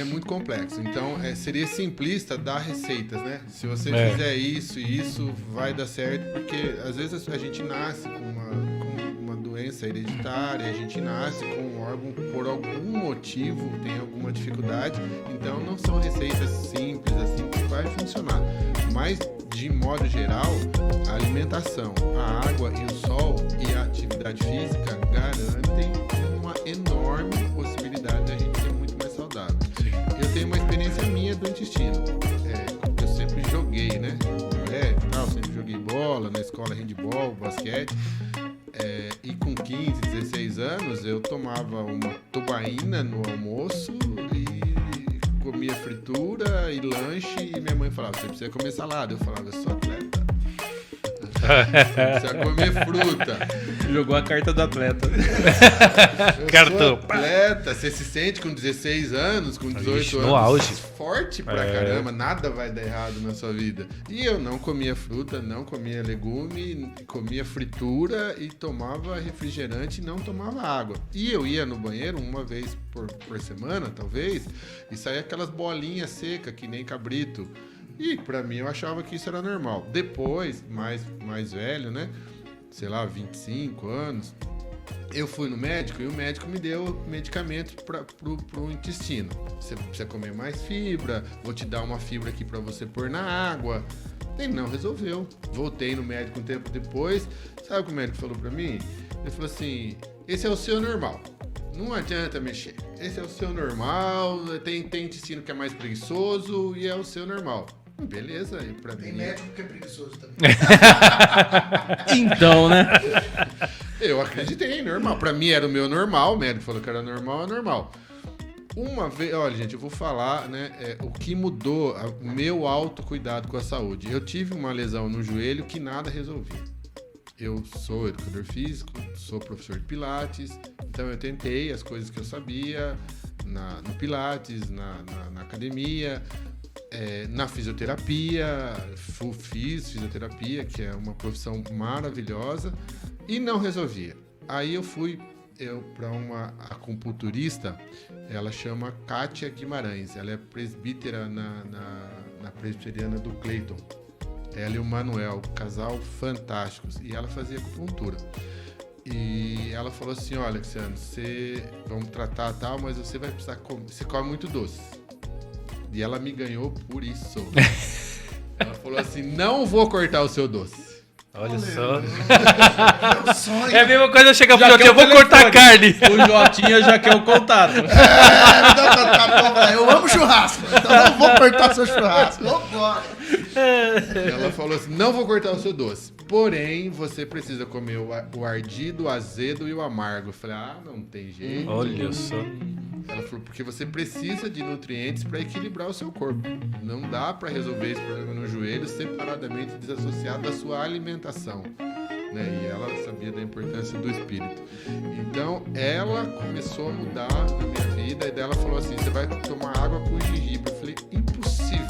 é muito complexo. Então, seria simplista dar receitas, né? Se você fizer isso e isso, vai dar certo, porque às vezes a gente nasce com uma doença hereditária, a gente nasce com um órgão por algum motivo, tem alguma dificuldade, então não são receitas simples assim que vai funcionar. Mas, de modo geral, a alimentação, a água e o sol e a atividade física garantem uma enorme possibilidade de a gente ser muito mais saudável. Sim. Eu tenho uma experiência minha do intestino. Eu sempre joguei, né? Sempre joguei bola, na escola handball, basquete. E com 15, 16 anos, eu tomava uma tubaína no almoço e comia fritura e lanche. E minha mãe falava, você precisa comer salada. Eu falava, eu sou atleta. Precisa comer fruta. Jogou a carta do atleta. Cartão. Atleta, você se sente com 16 anos, com 18 anos, no auge. Forte pra caramba, nada vai dar errado na sua vida. E eu não comia fruta, não comia legume, comia fritura e tomava refrigerante e não tomava água. E eu ia no banheiro uma vez por semana, talvez, e saía aquelas bolinhas secas, que nem cabrito. E pra mim eu achava que isso era normal. Depois, mais velho, né? Sei lá, 25 anos, eu fui no médico e o médico me deu medicamentos pro intestino. Você precisa comer mais fibra, vou te dar uma fibra aqui pra você pôr na água. Ele não resolveu. Voltei no médico um tempo depois. Sabe o que o médico falou pra mim? Ele falou assim, esse é o seu normal. Não adianta mexer. Esse é o seu normal, tem intestino que é mais preguiçoso e é o seu normal. Beleza, e pra Tem mim... médico que é preguiçoso também. Então, né? Eu acreditei, normal. Pra mim era o meu normal, o médico falou que era normal, é normal. Uma vez, olha gente, eu vou falar, né, o que mudou o meu autocuidado com a saúde. Eu tive uma lesão no joelho que nada resolvia. Eu sou educador físico, sou professor de pilates, então eu tentei as coisas que eu sabia no pilates, na academia, na fisioterapia, fiz fisioterapia, que é uma profissão maravilhosa, e não resolvia. Aí eu fui para uma acupunturista, ela chama Kátia Guimarães, ela é presbítera na presbiteriana do Cleiton. Ela e o Manuel, casal fantásticos, e ela fazia acupuntura. E ela falou assim, olha, Alexandre, vamos tratar tal, mas você vai precisar comer, você come muito doce. E ela me ganhou por isso. Ela falou assim, não vou cortar o seu doce. Olha só. Meu sonho. É a mesma coisa chegar pro Já Jotinha, eu vou cortar a carne. O Jotinha já quer o contato. Eu amo churrasco, então não vou cortar seu churrasco. Vambora. Ela falou assim, não vou cortar o seu doce. Porém, você precisa comer o ardido, o azedo e o amargo. Eu falei, não tem jeito. Olha só. Ela falou, porque você precisa de nutrientes para equilibrar o seu corpo. Não dá para resolver esse problema no joelho separadamente, desassociado da sua alimentação. Né? E ela sabia da importância do espírito. Então, ela começou a mudar na minha vida. E daí ela falou assim, você vai tomar água com gengibre. Eu falei, impossível.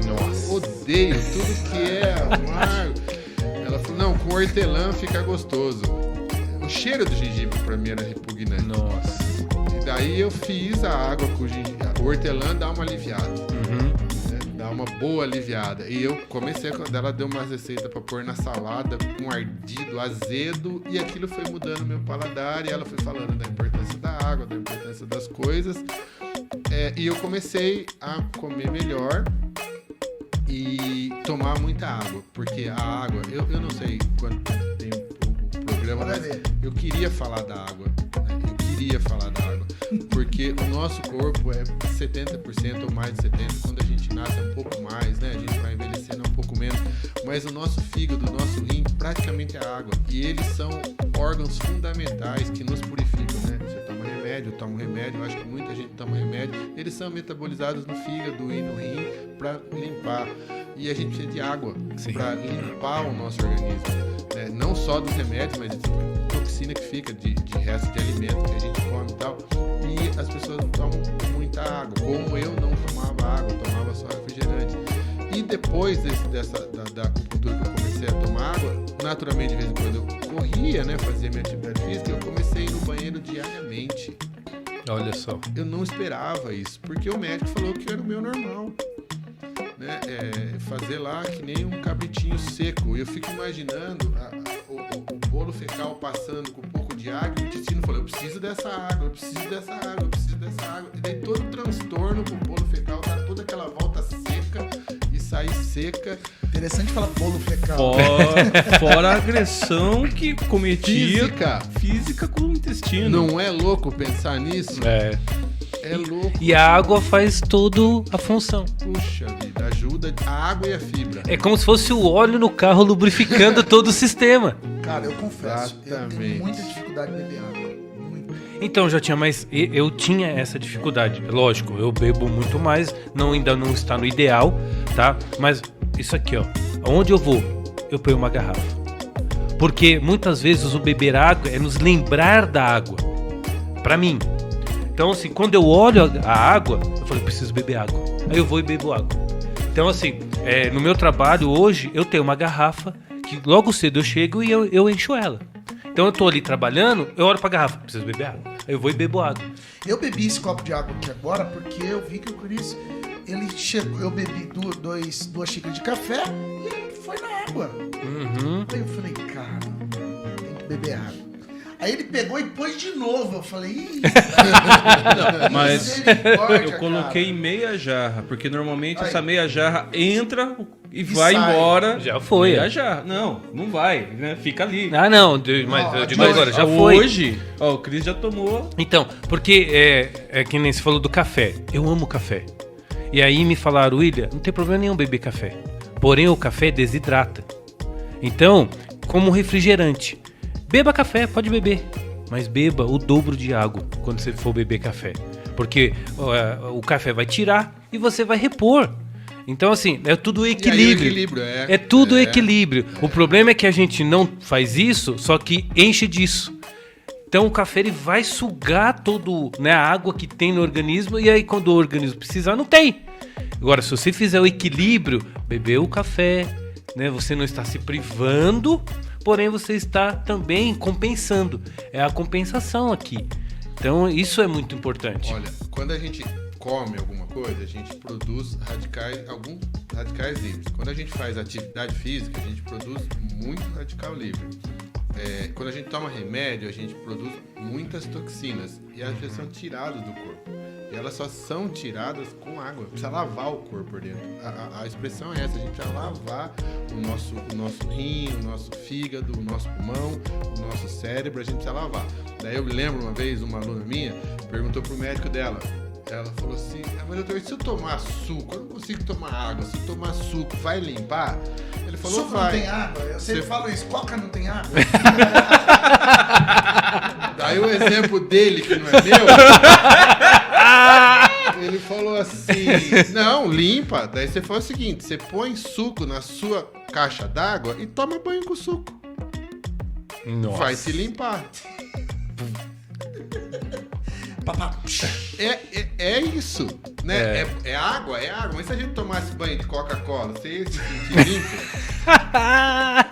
Nossa. Odeio tudo que é amargo. Ela falou, não, com hortelã fica gostoso. O cheiro do gengibre para mim era repugnante. Nossa. Daí eu fiz a água com o hortelã, dá uma aliviada. Né? Dá uma boa aliviada. E eu comecei, quando ela deu uma receita para pôr na salada, com ardido, azedo, e aquilo foi mudando meu paladar, e ela foi falando da importância da água, da importância das coisas. E eu comecei a comer melhor e tomar muita água, porque a água, eu não sei quando tem o programa, mas eu queria falar da água. Queria falar da água, porque o nosso corpo é 70% ou mais de 70%, quando a gente nasce é um pouco mais, né? A gente vai envelhecendo um pouco menos, mas o nosso fígado, o nosso rim, praticamente é água, e eles são órgãos fundamentais que nos purificam, né? Você toma remédio, eu tomo remédio, eu acho que muita gente toma remédio, eles são metabolizados no fígado e no rim para limpar, e a gente precisa de água para limpar o nosso organismo, né? Não só dos remédios, mas de toxina que fica de resto de alimento que a gente come e tal, e as pessoas não tomam muita água, como eu não tomava água, eu tomava só refrigerante. E depois da acupuntura que eu comecei a tomar água, naturalmente de vez em quando eu corria, né, fazia minha atividade física, eu comecei a ir no banheiro diariamente. Olha só. Eu não esperava isso, porque o médico falou que era o meu normal. Né? Fazer lá que nem um cabritinho seco. Eu fico imaginando o bolo fecal passando com um pouco de água e o intestino falou, eu preciso dessa água, eu preciso dessa água, eu preciso dessa água. E daí todo o transtorno pro bolo fecal, tá toda aquela volta seca e sair seca. Interessante falar bolo fecal. Fora a agressão que cometia Física. com o intestino. Não é louco pensar nisso? É louco. E a água faz toda a função. Puxa vida, ajuda a água e a fibra. É como se fosse o óleo no carro lubrificando todo o sistema. Cara, eu confesso, eu Exatamente. tenho muita dificuldade de beber água. Muito. Então, já tinha mais. Eu tinha essa dificuldade. Lógico, eu bebo muito mais, ainda não está no ideal, tá? Mas isso aqui, ó. Aonde eu vou, eu ponho uma garrafa. Porque muitas vezes o beber água é nos lembrar da água. Pra mim. Então, assim, quando eu olho a água, eu falo, eu preciso beber água. Aí eu vou e bebo água. Então, assim, no meu trabalho hoje, eu tenho uma garrafa que logo cedo eu chego e eu encho ela. Então, eu tô ali trabalhando, eu olho pra garrafa, preciso beber água. Aí eu vou e bebo água. Eu bebi esse copo de água aqui agora porque eu vi que o Cris, ele chegou, eu bebi duas xícaras de café e ele foi na água. Aí eu falei, cara, tem que beber água. Aí ele pegou e pôs de novo. Eu falei, ih, Mas misericórdia, eu coloquei cara. meia jarra, porque normalmente Aí. essa meia jarra entra e vai sai. embora. Já foi, Meia é. jarra. Não vai, né? Fica ali. Ah, não, mas eu digo agora, já foi. Hoje, ó, o Cris já tomou. Então, porque é que nem você falou do café. Eu amo café. E aí me falaram, William, não tem problema nenhum beber café. Porém, o café desidrata. Então, como refrigerante. Beba café, pode beber. Mas beba o dobro de água quando você for beber café. Porque o café vai tirar e você vai repor. Então, assim, é tudo equilíbrio. É tudo equilíbrio. O problema é que a gente não faz isso, só que enche disso. Então o café ele vai sugar todo, né, a água que tem no organismo e aí quando o organismo precisar, não tem. Agora, se você fizer o equilíbrio, beber o café, né, você não está se privando, porém você está também compensando. É a compensação aqui. Então isso é muito importante. Olha, quando a gente come alguma coisa, a gente produz alguns radicais livres. Quando a gente faz atividade física, a gente produz muito radical livre. Quando a gente toma remédio, a gente produz muitas toxinas e elas são tiradas do corpo. E elas só são tiradas com água. Precisa lavar o corpo por dentro. A expressão é essa, a gente precisa lavar o nosso rim, o nosso fígado, o nosso pulmão, o nosso cérebro, a gente precisa lavar. Daí eu me lembro uma vez, uma aluna minha perguntou pro médico dela, ela falou assim, mas doutor, se eu tomar suco, eu não consigo tomar água, se eu tomar suco, vai limpar? Ele falou, Suco vai. não tem água? Eu sempre falo isso, Coca não tem água? Daí o exemplo dele, que não é meu, ele falou assim, não, limpa. Daí você faz o seguinte, você põe suco na sua caixa d'água e toma banho com suco. Nossa. Vai se limpar. É isso, né? É água, mas se a gente tomasse banho de Coca-Cola, você ia se sentir limpo?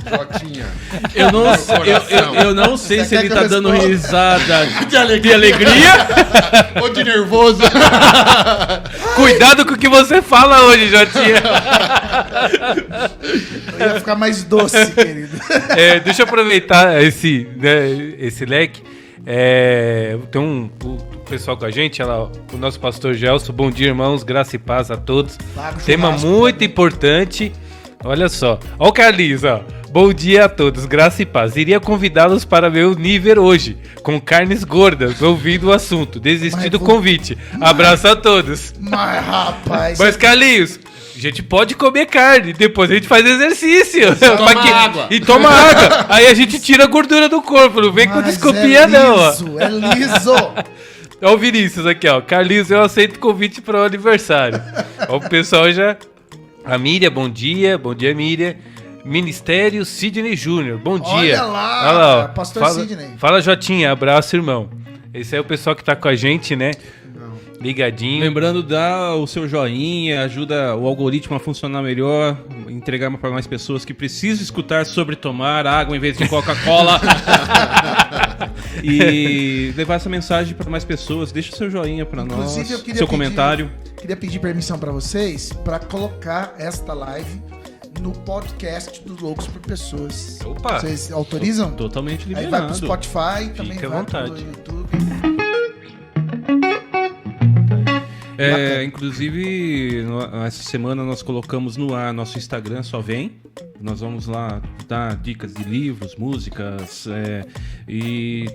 Jotinha. Eu não sei Você se quer ele que tá eu dando responda? risada De alegria. Ou de nervoso. Cuidado com o que você fala hoje, Jotinha. Eu ia ficar mais doce, querido. Deixa eu aproveitar esse leque. Tem um pessoal com a gente, o nosso pastor Gelson. Bom dia, irmãos, graça e paz a todos. Claro, Tema churrasco, muito né? importante. Olha só. Ó o Carlinhos, ó. Bom dia a todos, graça e paz. Iria convidá-los para meu nível hoje, com carnes gordas, ouvindo o assunto. Desisti do convite. Abraço a todos. Mas, rapaz... Mas, Carlinhos, a gente pode comer carne, depois a gente faz exercício. Toma Pra água. E toma água. Aí a gente tira a gordura do corpo, não vem com mas desculpinha não, ó. É liso. Ó o Vinícius aqui, ó. Carlinhos, eu aceito o convite para o aniversário. Ó, o pessoal já... A Miriam, bom dia. Bom dia, Miriam. Ministério Sidney Júnior, bom dia. Olha lá, Olha lá, ó. pastor Sidney. Fala, Jotinha, abraço, irmão. Esse é o pessoal que tá com a gente, né? Ligadinho. Lembrando, dá o seu joinha, ajuda o algoritmo a funcionar melhor, entregar para mais pessoas que precisam escutar sobre tomar água em vez de Coca-Cola. E levar essa mensagem para mais pessoas. Deixa o seu joinha para nós, Inclusive, eu queria seu comentário. Queria pedir permissão para vocês para colocar esta live no podcast dos Loucos por Pessoas. Opa! Vocês autorizam? Totalmente Aí liberado. vai pro Spotify, também Fica à vai vontade. pro YouTube. Inclusive, essa semana nós colocamos no ar nosso Instagram, Só Vem. Nós vamos lá dar dicas de livros, músicas e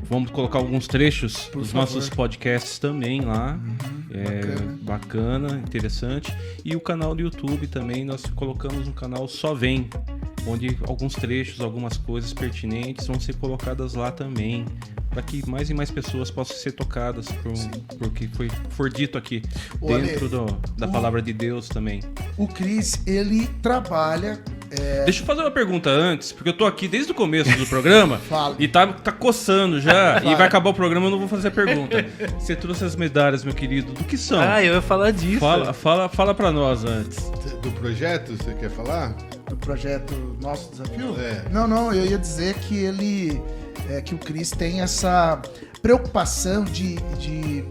vamos colocar alguns trechos dos nossos podcasts também lá. Bacana, interessante. E o canal do YouTube também, nós colocamos no canal Só Vem, onde alguns trechos, algumas coisas pertinentes vão ser colocadas lá também, para que mais e mais pessoas possam ser tocadas por que for dito aqui, dentro da palavra de Deus também. O Cris, ele trabalha... Deixa eu fazer uma pergunta antes, porque eu tô aqui desde o começo do programa Fala. e tá coçando já, e vai acabar o programa, eu não vou fazer a pergunta. Você trouxe as medalhas, meu querido, do que são? Eu ia falar disso. Fala pra nós antes. Do projeto, você quer falar? Do projeto Nosso Desafio? É. Não, eu ia dizer que ele... que o Cris tem essa preocupação de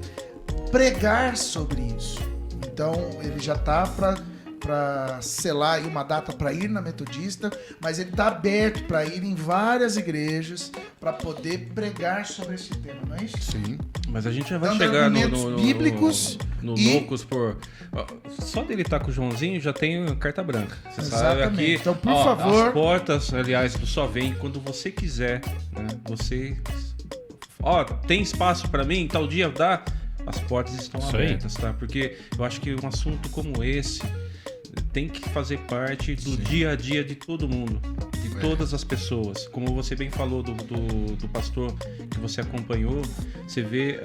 pregar sobre isso. Então, ele já tá para selar aí uma data para ir na Metodista, mas ele tá aberto para ir em várias igrejas para poder pregar sobre esse tema, não é isso? Sim. Mas a gente já vai Dando chegar argumentos bíblicos no e- Loucos por... Só dele estar com o Joãozinho já tem carta branca. Você sabe Exatamente. aqui. Então, por favor. As portas, aliás, do Só Vem, quando você quiser, né? Você... tem espaço pra mim? Tal dia dá? As portas estão Isso aí. abertas, tá? Porque eu acho que um assunto como esse tem que fazer parte do dia a dia de todo mundo, de todas as pessoas. Como você bem falou do pastor que você acompanhou, você vê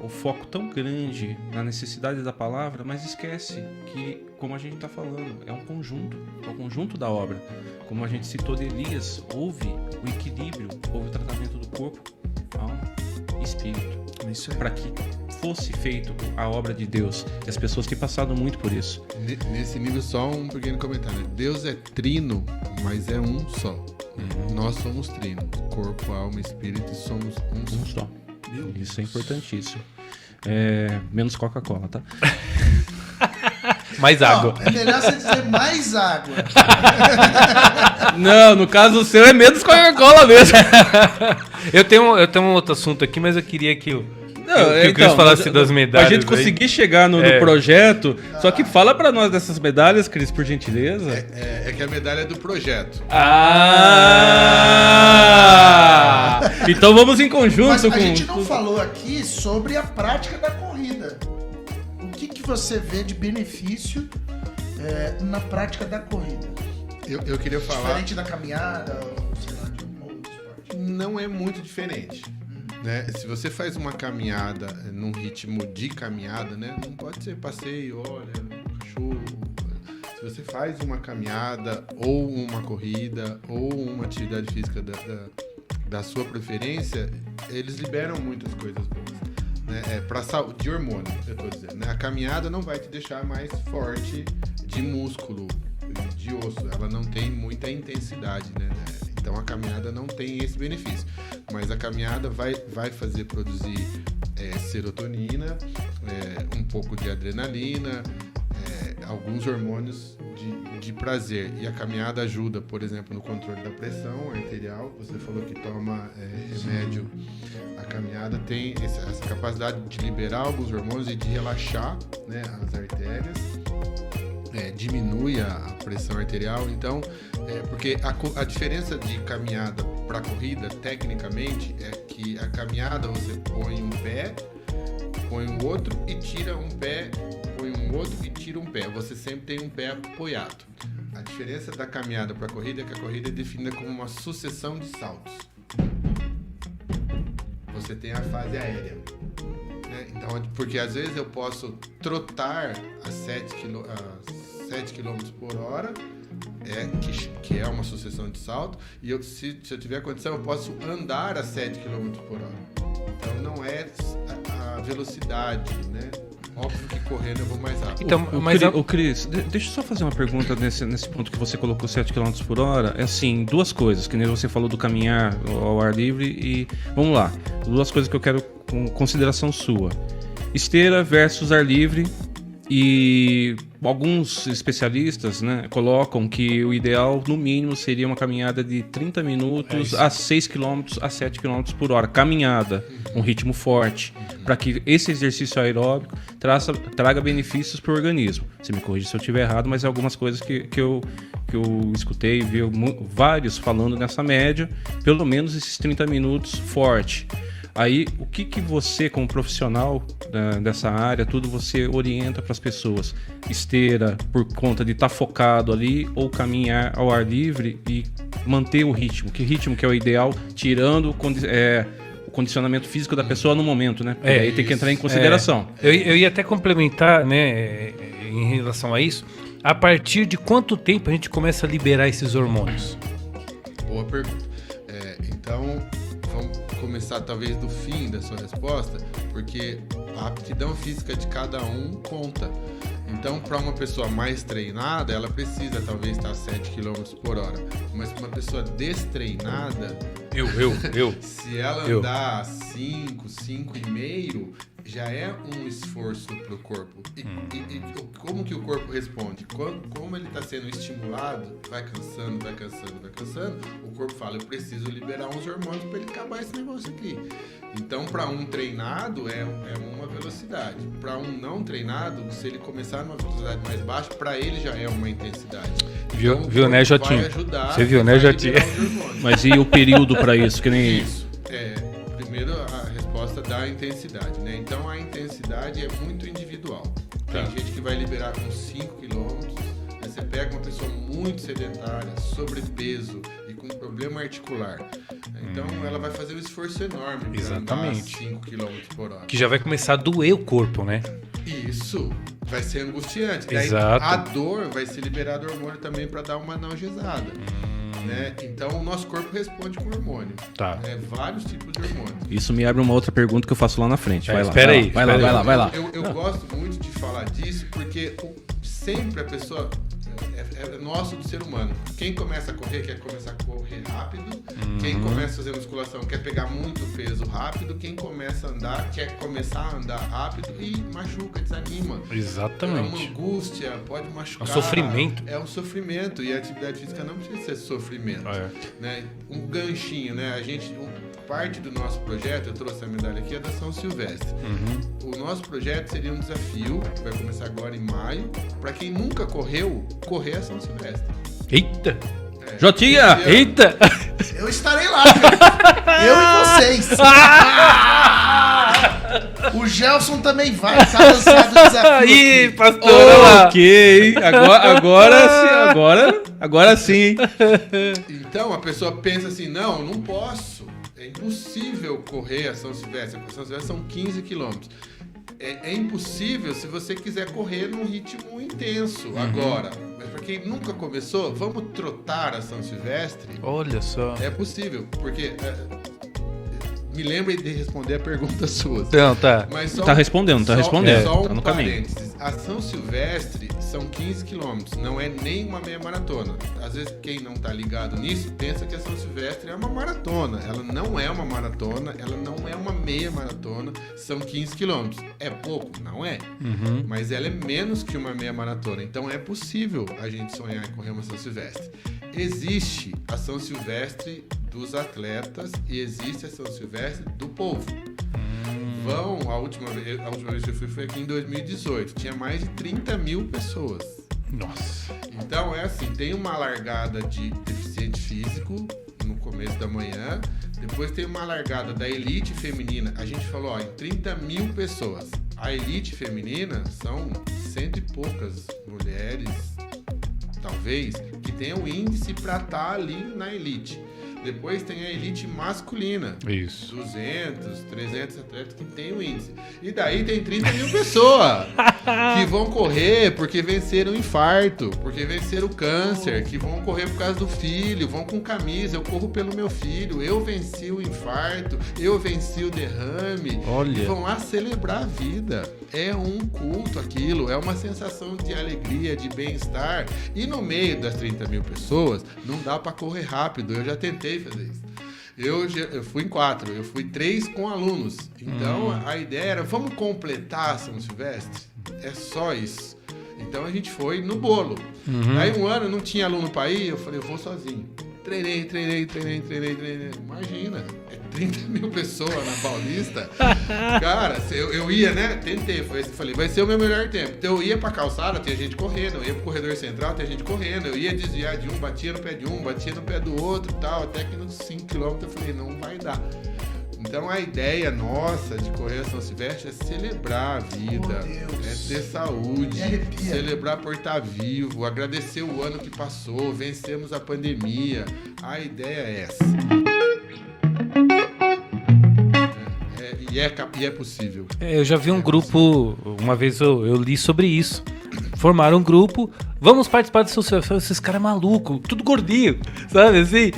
o foco tão grande na necessidade da palavra, mas esquece que, como a gente está falando, é um conjunto da obra. Como a gente citou de Elias, houve o equilíbrio, houve o tratamento do corpo, alma e espírito, Isso aí. para que fosse feito a obra de Deus. E as pessoas têm passado muito por isso. Nesse nível, só um pequeno comentário. Deus é trino, mas é um só. Nós somos trino. Corpo, alma, espírito, e somos um Um só. só. Isso é importantíssimo. Menos Coca-Cola, tá? Mais água. Não, é melhor você dizer mais água. Não, no caso o seu é menos Coca-Cola mesmo. Eu tenho um outro assunto aqui, mas eu queria que o Cris falasse mas das medalhas. Pra gente conseguir chegar no projeto, só que fala pra nós dessas medalhas, Cris, por gentileza. É que a medalha é do projeto. Então vamos em conjunto Mas a com... gente não falou aqui sobre a prática da corrida. O que você vê de benefício na prática da corrida? Eu queria falar... Diferente da caminhada, ou sei lá, de um outro esporte. Não é muito diferente. Né? Se você faz uma caminhada num ritmo de caminhada, né? Não pode ser passeio, olha, cachorro. Se você faz uma caminhada ou uma corrida ou uma atividade física da sua preferência, eles liberam muitas coisas boas. Né? Para saúde, de hormônio, eu tô dizendo. Né? A caminhada não vai te deixar mais forte de músculo, de osso. Ela não tem muita intensidade, né? Então a caminhada não tem esse benefício. Mas a caminhada vai fazer produzir serotonina, um pouco de adrenalina, alguns hormônios de prazer. E a caminhada ajuda, por exemplo, no controle da pressão arterial. Você falou que toma remédio. A caminhada tem essa capacidade de liberar alguns hormônios e de relaxar, né, as artérias. Diminui a pressão arterial. Então, porque a diferença de caminhada para corrida, tecnicamente, é que a caminhada você põe um pé, põe um outro e tira um pé, põe um outro e tira um pé. Você sempre tem um pé apoiado. A diferença da caminhada para a corrida é que a corrida é definida como uma sucessão de saltos. Você tem a fase aérea. Então, porque às vezes eu posso trotar a 7 km por hora, que é uma sucessão de salto, e se eu tiver condição, eu posso andar a 7 km por hora. Então não é a velocidade, né? Óbvio que correndo eu vou mais rápido. Então, Cris, deixa eu só fazer uma pergunta nesse ponto que você colocou 7 km por hora. É assim, duas coisas, que nem você falou do caminhar ao ar livre e... Vamos lá, duas coisas que eu quero com consideração sua. Esteira versus ar livre. E alguns especialistas, né, colocam que o ideal, no mínimo, seria uma caminhada de 30 minutos a 6 km a 7 km por hora. Caminhada, um ritmo forte, para que esse exercício aeróbico traga benefícios para o organismo. Você me corrige se eu estiver errado, mas é algumas coisas que eu escutei e vi vários falando nessa média, pelo menos esses 30 minutos forte. Aí, o que você, como profissional dessa área, tudo você orienta para as pessoas? Esteira, por conta de estar focado ali, ou caminhar ao ar livre e manter o ritmo? Que ritmo que é o ideal, tirando o condicionamento físico da pessoa no momento, né? Porque aí tem que entrar em consideração. Eu ia até complementar, né, em relação a isso. A partir de quanto tempo a gente começa a liberar esses hormônios? Boa pergunta. Então, vamos começar talvez do fim da sua resposta, porque a aptidão física de cada um conta. Então, para uma pessoa mais treinada, ela precisa talvez estar a 7 km por hora. Mas para uma pessoa destreinada, se ela andar 5,5,5, já é um esforço para o corpo. E como que o corpo responde? Como ele está sendo estimulado, vai cansando, o corpo fala, eu preciso liberar uns hormônios para ele acabar esse negócio aqui. Então, para um treinado, é uma velocidade. Para um não treinado, se ele começar numa velocidade mais baixa, para ele já é uma intensidade. Então, viu, né, Jotinho? Você viu, né, Jotinho? Mas e o período para isso? Que nem... Isso. Primeiro, a resposta da intensidade, né? Então, a intensidade é muito individual. Tem gente que vai liberar com 5 km. Você pega uma pessoa muito sedentária, sobrepeso e com problema articular. Então, ela vai fazer um esforço enorme para andar 5 km por hora. Que já vai começar a doer o corpo, né? Isso. Vai ser angustiante. Daí, Exato. a dor vai ser liberado hormônio também para dar uma analgesada. Né? Então, o nosso corpo responde com hormônio. Tá. Vários tipos de hormônio. Isso me abre uma outra pergunta que eu faço lá na frente. Vai lá. Espera aí. Vai lá. Eu gosto muito de falar disso porque sempre a pessoa... É nosso do ser humano. Quem começa a correr quer começar a correr rápido. Quem começa a fazer musculação quer pegar muito peso rápido. Quem começa a andar quer começar a andar rápido e machuca, desanima. Exatamente. É uma angústia, pode machucar. É um sofrimento. É um sofrimento e a atividade física não precisa ser sofrimento. Né? Um ganchinho, né? Parte do nosso projeto, eu trouxe a medalha aqui, é da São Silvestre. O nosso projeto seria um desafio, vai começar agora em maio, para quem nunca correu, correr a São Silvestre. Eita! Jotinha! Eita! Eu estarei lá, cara. Eu e vocês. O Gelson também vai, tá lançado o desafio. Ih, pastor! Ok, agora sim. Então a pessoa pensa assim, não posso. É impossível correr a São Silvestre. A São Silvestre são 15 quilômetros. É impossível se você quiser correr num ritmo intenso agora. Mas para quem nunca começou, vamos trotar a São Silvestre. Olha só. É possível, porque... me lembre de responder a pergunta sua. Não, tá. Mas só, tá respondendo. Só tá um no caminho. parênteses. A São Silvestre são 15 quilômetros, não é nem uma meia maratona. Às vezes quem não tá ligado nisso pensa que a São Silvestre é uma maratona. Ela não é uma maratona, ela não é uma meia maratona, são 15 quilômetros. É pouco? Não é. Mas ela é menos que uma meia maratona. Então é possível a gente sonhar em correr uma São Silvestre. Existe a São Silvestre dos atletas e existe a São Silvestre do povo. A última vez que eu fui foi aqui em 2018. Tinha mais de 30 mil pessoas. Nossa. Então é assim, tem uma largada de deficiente físico no começo da manhã, depois tem uma largada da elite feminina. A gente falou, em 30 mil pessoas. A elite feminina são 100 e poucas mulheres, talvez, que tenham índice para estar ali na elite. Depois tem a elite masculina. Isso. 200, 300 atletas que tem o índice. E daí tem 30 mil pessoas que vão correr porque venceram o infarto, porque venceram o câncer, que vão correr por causa do filho, vão com camisa, eu corro pelo meu filho, eu venci o infarto, eu venci o derrame. Olha. E vão lá celebrar a vida. É um culto aquilo, é uma sensação de alegria, de bem-estar. E no meio das 30 mil pessoas, não dá pra correr rápido. Eu já tentei fazer isso. Eu fui em 4, eu fui 3 com alunos. Então a ideia era, vamos completar a São Silvestre? É só isso. Então a gente foi no bolo. Aí um ano não tinha aluno pra ir, eu falei, eu vou sozinho. Treinei. Imagina, é 30 mil pessoas na Paulista. Cara, eu ia, né? Tentei. Falei, vai ser o meu melhor tempo. Então eu ia pra calçada, tinha gente correndo. Eu ia pro corredor central, tinha gente correndo. Eu ia desviar de um, batia no pé de um, batia no pé do outro e tal. Até que nos 5 km eu falei, não vai dar. Então a ideia nossa de correr a São Silvestre é celebrar a vida, é ter saúde, celebrar por estar vivo, agradecer o ano que passou, vencemos a pandemia. A ideia é essa. E é possível. Eu já vi um grupo, uma vez eu li sobre isso. Formaram um grupo, vamos participar do São Silvestre. Esses caras malucos, tudo gordinho, sabe assim?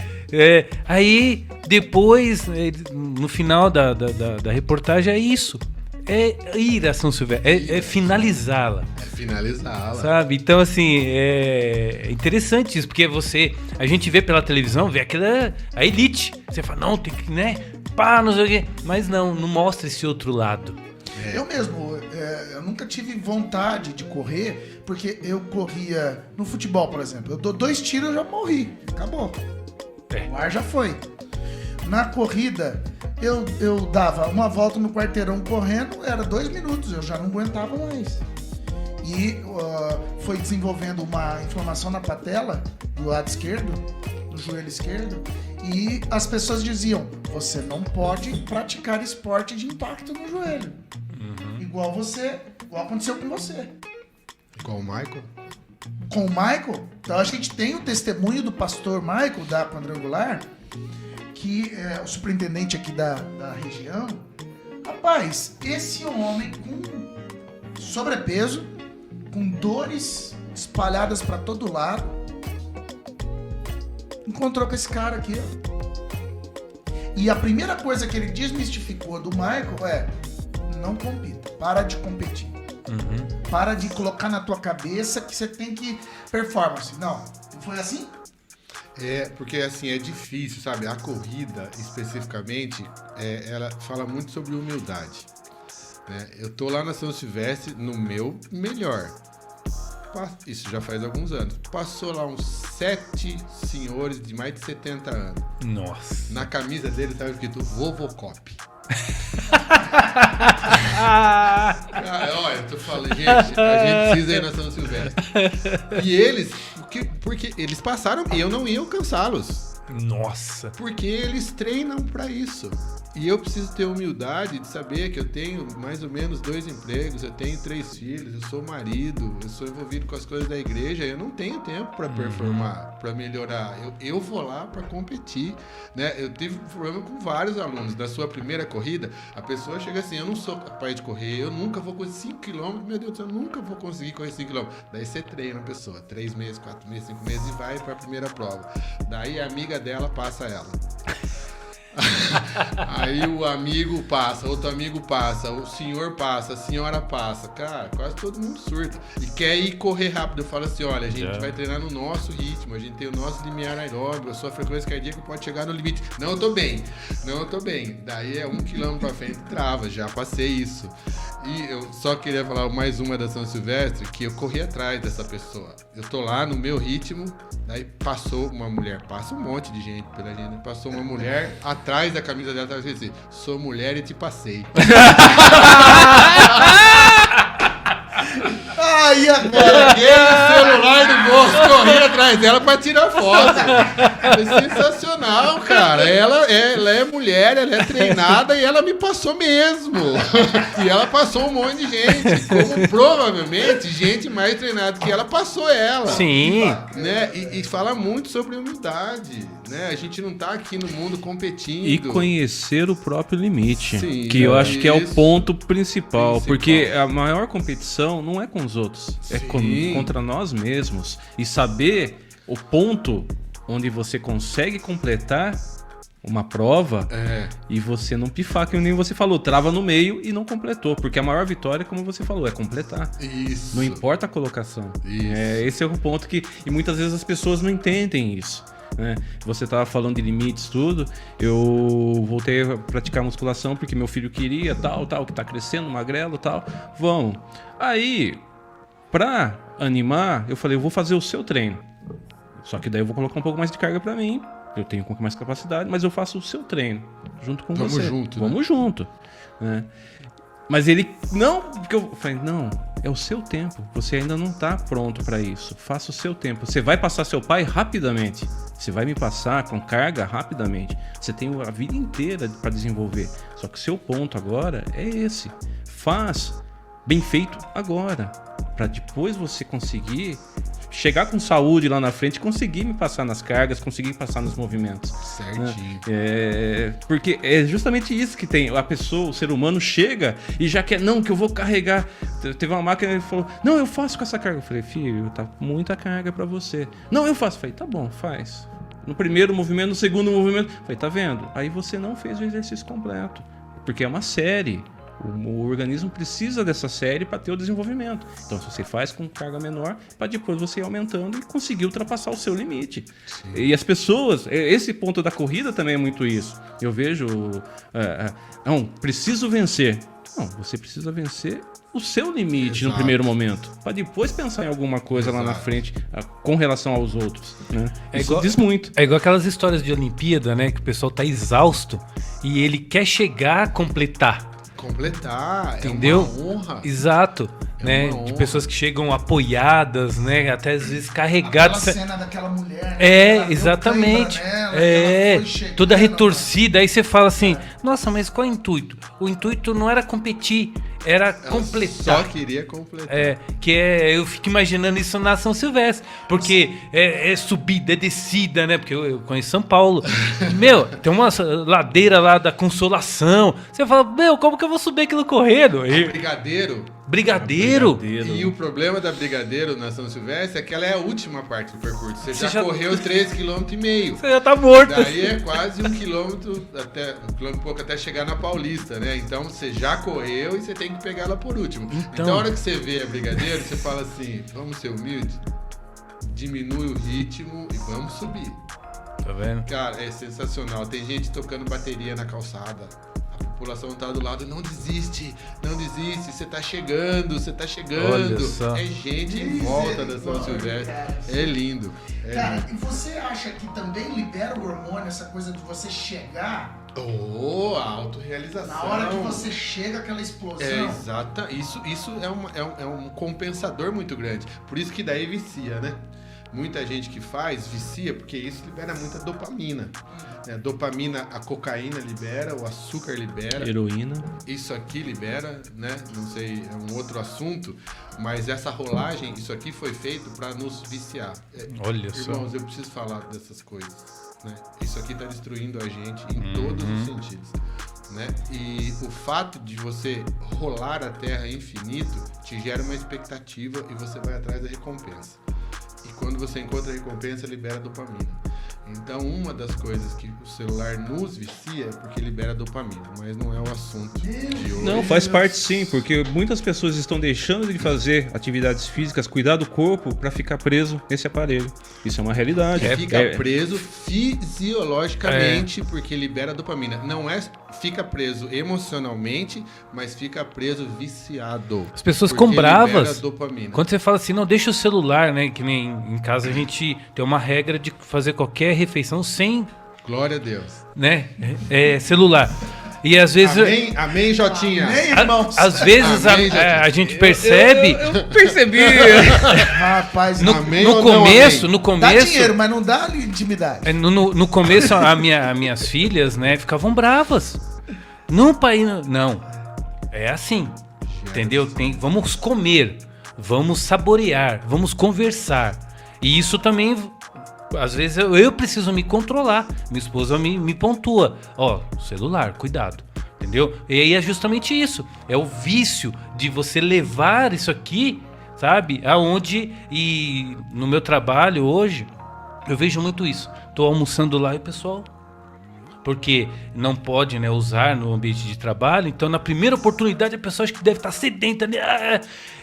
Aí, depois, no final da reportagem, é isso. É ir a São Silvestre, é finalizá-la. É finalizá-la. Sabe? Então, assim, é interessante isso, porque a gente vê pela televisão, vê a elite. Você fala, não, tem que, né? Pá, não sei o quê. Mas não mostra esse outro lado. Eu mesmo, eu nunca tive vontade de correr, porque eu corria no futebol, por exemplo. Eu dou 2 tiros, eu já morri. Acabou. O ar já foi. Na corrida, eu dava uma volta no quarteirão correndo, era 2 minutos, eu já não aguentava mais. E foi desenvolvendo uma inflamação na patela, do lado esquerdo, do joelho esquerdo, e as pessoas diziam, você não pode praticar esporte de impacto no joelho. Igual aconteceu com você. Igual o Michael? Com o Michael, então a gente tem o testemunho do pastor Michael da Quadrangular, que é o superintendente aqui da região. Rapaz, esse homem com sobrepeso, com dores espalhadas para todo lado, encontrou com esse cara aqui, ó. E a primeira coisa que ele desmistificou do Michael é: não compita, para de competir. Para de colocar na tua cabeça que você tem que performance. Não foi assim? Porque assim, é difícil, sabe? A corrida, especificamente, ela fala muito sobre humildade. Né? Eu tô lá na São Silvestre no meu melhor. Isso já faz alguns anos. Passou lá uns 7 senhores de mais de 70 anos. Nossa. Na camisa dele estava escrito Vovocop. Olha, eu tô falando, gente, a gente precisa ir na São Silvestre. E eles, porque eles passaram e eu não ia alcançá-los. Nossa. Porque eles treinam pra isso. E eu preciso ter humildade de saber que eu tenho mais ou menos 2 empregos, eu tenho 3 filhos, eu sou marido, eu sou envolvido com as coisas da igreja, eu não tenho tempo para performar, para melhorar. Eu vou lá para competir, né? Eu tive um problema com vários alunos. Da sua primeira corrida, a pessoa chega assim, eu não sou capaz de correr, eu nunca vou correr 5 km, meu Deus, eu nunca vou conseguir correr 5 km. Daí você treina a pessoa, 3 meses, 4 meses, 5 meses e vai para a primeira prova. Daí a amiga dela passa ela. Aí o amigo passa, outro amigo passa, o senhor passa, a senhora passa. Cara, quase todo mundo surta. E quer ir correr rápido. Eu falo assim, olha, a gente vai treinar no nosso ritmo, a gente tem o nosso limiar aeróbico, a sua frequência cardíaca pode chegar no limite. Não, eu tô bem. Daí é 1 km pra frente, trava, já passei isso. E eu só queria falar mais uma da São Silvestre, que eu corri atrás dessa pessoa. Eu tô lá no meu ritmo, daí passou uma mulher, passa um monte de gente pela gente, passou uma mulher, atrás da camisa dela tava escrito assim, sou mulher e te passei. Aí agora, peguei o celular do bolso, corri atrás dela pra tirar foto. Foi sensacional, cara. Ela é mulher, ela é treinada e ela me passou mesmo. E ela passou um monte de gente. Como provavelmente gente mais treinada que ela passou ela. Sim. Né? E fala muito sobre humildade. né? A gente não tá aqui no mundo competindo. E conhecer o próprio limite. Sim, que eu acho que é o isso. ponto principal. Principal. Porque a maior competição não é com os outros. É Sim. contra nós mesmos. E saber o ponto onde você consegue completar uma prova e você não pifar, que nem você falou, trava no meio e não completou. Porque a maior vitória, como você falou, é completar. Isso. Não importa a colocação. Isso. Esse é o ponto que... E muitas vezes as pessoas não entendem isso. Né? Você estava falando de limites, tudo. Eu voltei a praticar musculação porque meu filho queria, tal, que tá crescendo, magrelo, tal. Vamos. Aí, pra animar, eu falei, eu vou fazer o seu treino. Só que daí eu vou colocar um pouco mais de carga pra mim. Eu tenho um pouco mais capacidade, mas eu faço o seu treino junto com Vamos você. junto, Vamos junto. Né? Mas ele... Não, porque eu falei, não, é o seu tempo. Você ainda não tá pronto para isso. Faça o seu tempo. Você vai passar seu pai rapidamente. Você vai me passar com carga rapidamente. Você tem a vida inteira para desenvolver. Só que o seu ponto agora é esse. Faz bem feito agora. Para depois você conseguir chegar com saúde lá na frente, conseguir me passar nas cargas, conseguir passar nos movimentos. Certinho. Porque é justamente isso que tem. A pessoa, o ser humano chega e já quer, não, que eu vou carregar. Teve uma máquina que falou, não, eu faço com essa carga. Eu falei, filho, tá muita carga pra você. Não, eu faço. Eu falei, tá bom, faz. No primeiro movimento, no segundo movimento. Eu falei, tá vendo? Aí você não fez o exercício completo. Porque é uma série. O organismo precisa dessa série para ter o desenvolvimento. Então, se você faz com carga menor, para depois você ir aumentando e conseguir ultrapassar o seu limite. Sim. E as pessoas, esse ponto da corrida também é muito isso. Eu vejo, não, preciso vencer. Não, você precisa vencer o seu limite. Exato. No primeiro momento, para depois pensar em alguma coisa. Exato. Lá na frente com relação aos outros. Né? Isso diz muito. É igual aquelas histórias de Olimpíada, né? Que o pessoal tá exausto e ele quer chegar a completar, entendeu? É uma honra. Exato, né? De pessoas que chegam apoiadas, né? Até às vezes carregadas. Aquela cena daquela mulher. Né? Exatamente. Toda retorcida. Aí você fala assim: nossa, mas qual é o intuito? O intuito não era competir, era completar. Só queria completar. Eu fico imaginando isso na São Silvestre, porque é subida, é descida, né? Porque eu conheço São Paulo. Meu, tem uma ladeira lá da Consolação. Você fala, meu, como que eu vou subir aquilo correndo? Brigadeiro. E o problema da Brigadeiro na São Silvestre é que ela é a última parte do percurso. Você já correu 3,5 km. Você já tá morto. Daí é quase 1 quilômetro, até 1 quilômetro e pouco até chegar na Paulista, né? Então você já correu e você tem que pegar ela por último. Então a hora que você vê a Brigadeiro, você fala assim, vamos ser humildes, diminui o ritmo e vamos subir. Tá vendo? Cara, é sensacional. Tem gente tocando bateria na calçada. A população tá do lado, não desiste, você tá chegando. Olha só. É gente em volta da São Silvestre. É lindo. Cara, e você acha que também libera o hormônio, essa coisa de você chegar? A autorrealização. Na hora que você chega, aquela explosão. Exato. Isso é um compensador muito grande. Por isso que daí vicia, né? Muita gente que faz, vicia, porque isso libera muita dopamina. Dopamina, a cocaína libera, o açúcar libera. Heroína. Isso aqui libera, né? Não sei, é um outro assunto. Mas essa rolagem, isso aqui foi feito para nos viciar. Olha só. Irmãos, eu preciso falar dessas coisas. Né? Isso aqui está destruindo a gente em todos os sentidos. Né? E o fato de você rolar a terra infinito te gera uma expectativa e você vai atrás da recompensa. E quando você encontra a recompensa, libera dopamina. Então, uma das coisas que o celular nos vicia é porque libera dopamina, mas não é o assunto de hoje. Não, faz parte sim, porque muitas pessoas estão deixando de fazer atividades físicas, cuidar do corpo, para ficar preso nesse aparelho. Isso é uma realidade. Fica preso fisiologicamente porque libera dopamina. Não fica preso emocionalmente, mas fica preso viciado. As pessoas ficam bravas. Dopamina. Quando você fala assim, não deixa o celular, né? Que nem em casa a gente tem uma regra de fazer qualquer refeição sem... Glória a Deus. Né? Celular. E às vezes... Amém, Jotinha. Amém, irmãos. Às vezes a gente percebe... Eu percebi. Rapaz, no começo... Dá dinheiro, mas não dá intimidade. No começo, minhas filhas, né, ficavam bravas. Não, pai, não. É assim. Entendeu? Vamos comer. Vamos saborear. Vamos conversar. E isso também Às vezes eu preciso me controlar. Minha esposa me pontua. Ó, celular, cuidado. Entendeu? E aí é justamente isso. É o vício de você levar isso aqui, sabe? Aonde, e no meu trabalho hoje, eu vejo muito isso. Tô almoçando lá e o pessoal... Porque não pode, né, usar no ambiente de trabalho. Então, na primeira oportunidade, a pessoa acha que deve estar sedenta, né?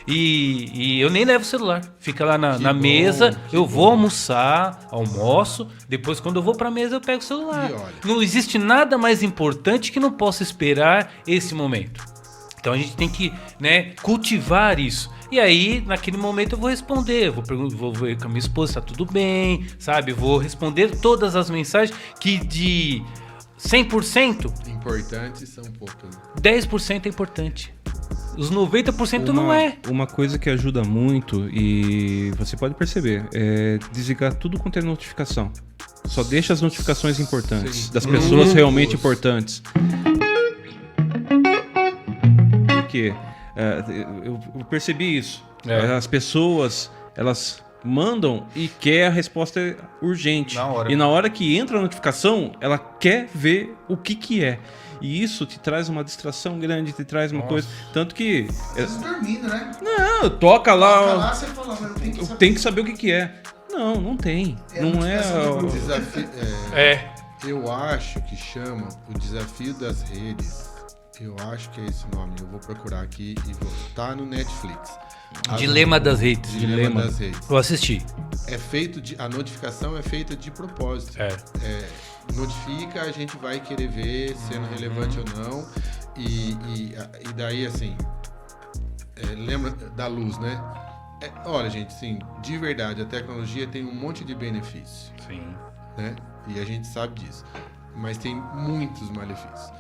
E eu nem levo o celular. Fica lá na mesa, eu vou almoçar, almoço. Depois, quando eu vou pra mesa, eu pego o celular. E olha. Não existe nada mais importante que não possa esperar esse momento. Então, a gente tem que, né, cultivar isso. E aí, naquele momento, eu vou responder. Vou ver com a minha esposa, tá tudo bem, sabe? Vou responder todas as mensagens que de 100%, Importantes são poucas. 10% é importante. Os 90% não é. Uma coisa que ajuda muito, e você pode perceber, é desligar tudo quanto é notificação. Só deixa as notificações importantes, Sim. das pessoas realmente importantes. Por quê? Eu percebi isso. As pessoas, elas mandam e quer a resposta urgente. Na hora. E na hora que entra a notificação, ela quer ver o que é. E isso te traz uma distração grande, te traz uma coisa... Tanto que... Vocês dormindo, né? Não, toca lá... Toca lá, você fala, mas eu tenho que Eu saber. tenho que saber o que é. Não tem. É não é... notificação do O grupo. desafio, eu acho que chama o desafio das redes. Eu acho que é esse o nome. Eu vou procurar aqui e vou. Tá no Netflix. Dilema das redes. Dilema das redes. Eu assisti. É feito de. A notificação é feita de propósito. Notifica, a gente vai querer ver sendo relevante ou não. E daí, assim. Lembra da luz, né? Olha, gente, sim, de verdade, a tecnologia tem um monte de benefício. Sim. Né? E a gente sabe disso. Mas tem muitos malefícios.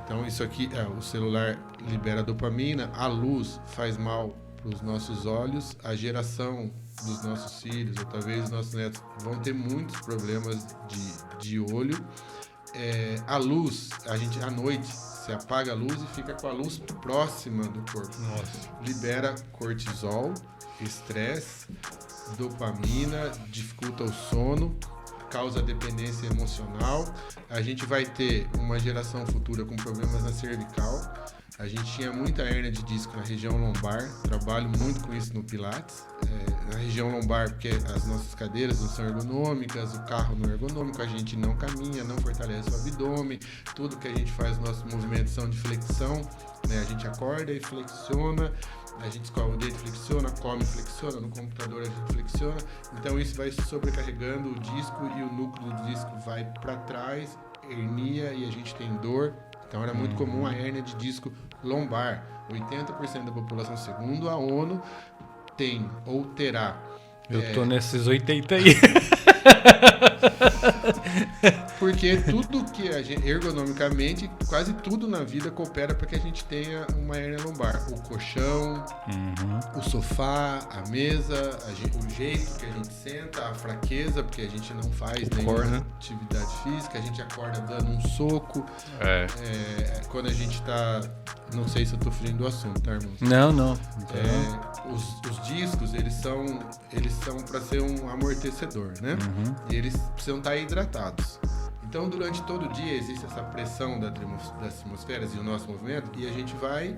Então, isso aqui, o celular libera dopamina, a luz faz mal para os nossos olhos, a geração dos nossos filhos, ou talvez os nossos netos, vão ter muitos problemas de olho. A luz, a gente à noite, você apaga a luz e fica com a luz próxima do corpo. Nossa. Libera cortisol, estresse, dopamina, dificulta o sono, causa dependência emocional. A gente vai ter uma geração futura com problemas na cervical. A gente tinha muita hérnia de disco na região lombar. Trabalho muito com isso no Pilates. Na região lombar, porque as nossas cadeiras não são ergonômicas, o carro não é ergonômico, a gente não caminha, não fortalece o abdômen. Tudo que a gente faz, nossos movimentos são de flexão. Né? A gente acorda e flexiona. A gente escova o dedo, flexiona, come, flexiona, no computador a gente flexiona. Então isso vai sobrecarregando o disco e o núcleo do disco vai para trás, hernia e a gente tem dor. Então era muito comum a hérnia de disco lombar. 80% da população, segundo a ONU, tem ou terá. Eu tô nesses 80 aí. Porque tudo que a gente, ergonomicamente, quase tudo na vida coopera para que a gente tenha uma hérnia lombar. O colchão, o sofá, a mesa, o jeito que a gente senta, a fraqueza, porque a gente não faz nenhuma atividade física, a gente acorda dando um soco. Quando a gente tá... Não sei se eu tô fugindo do assunto, tá, irmão? Não. Os discos, eles são para ser um amortecedor, né? E eles precisam estar hidratados. Então, durante todo o dia, existe essa pressão das atmosferas e o nosso movimento, e a gente vai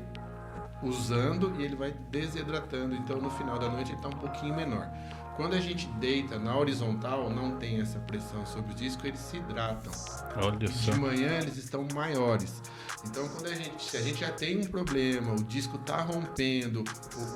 usando e ele vai desidratando. Então, no final da noite, ele está um pouquinho menor. Quando a gente deita na horizontal, não tem essa pressão sobre o disco, eles se hidratam. Olha só. De manhã, eles estão maiores. Então, se a gente já tem um problema, o disco está rompendo,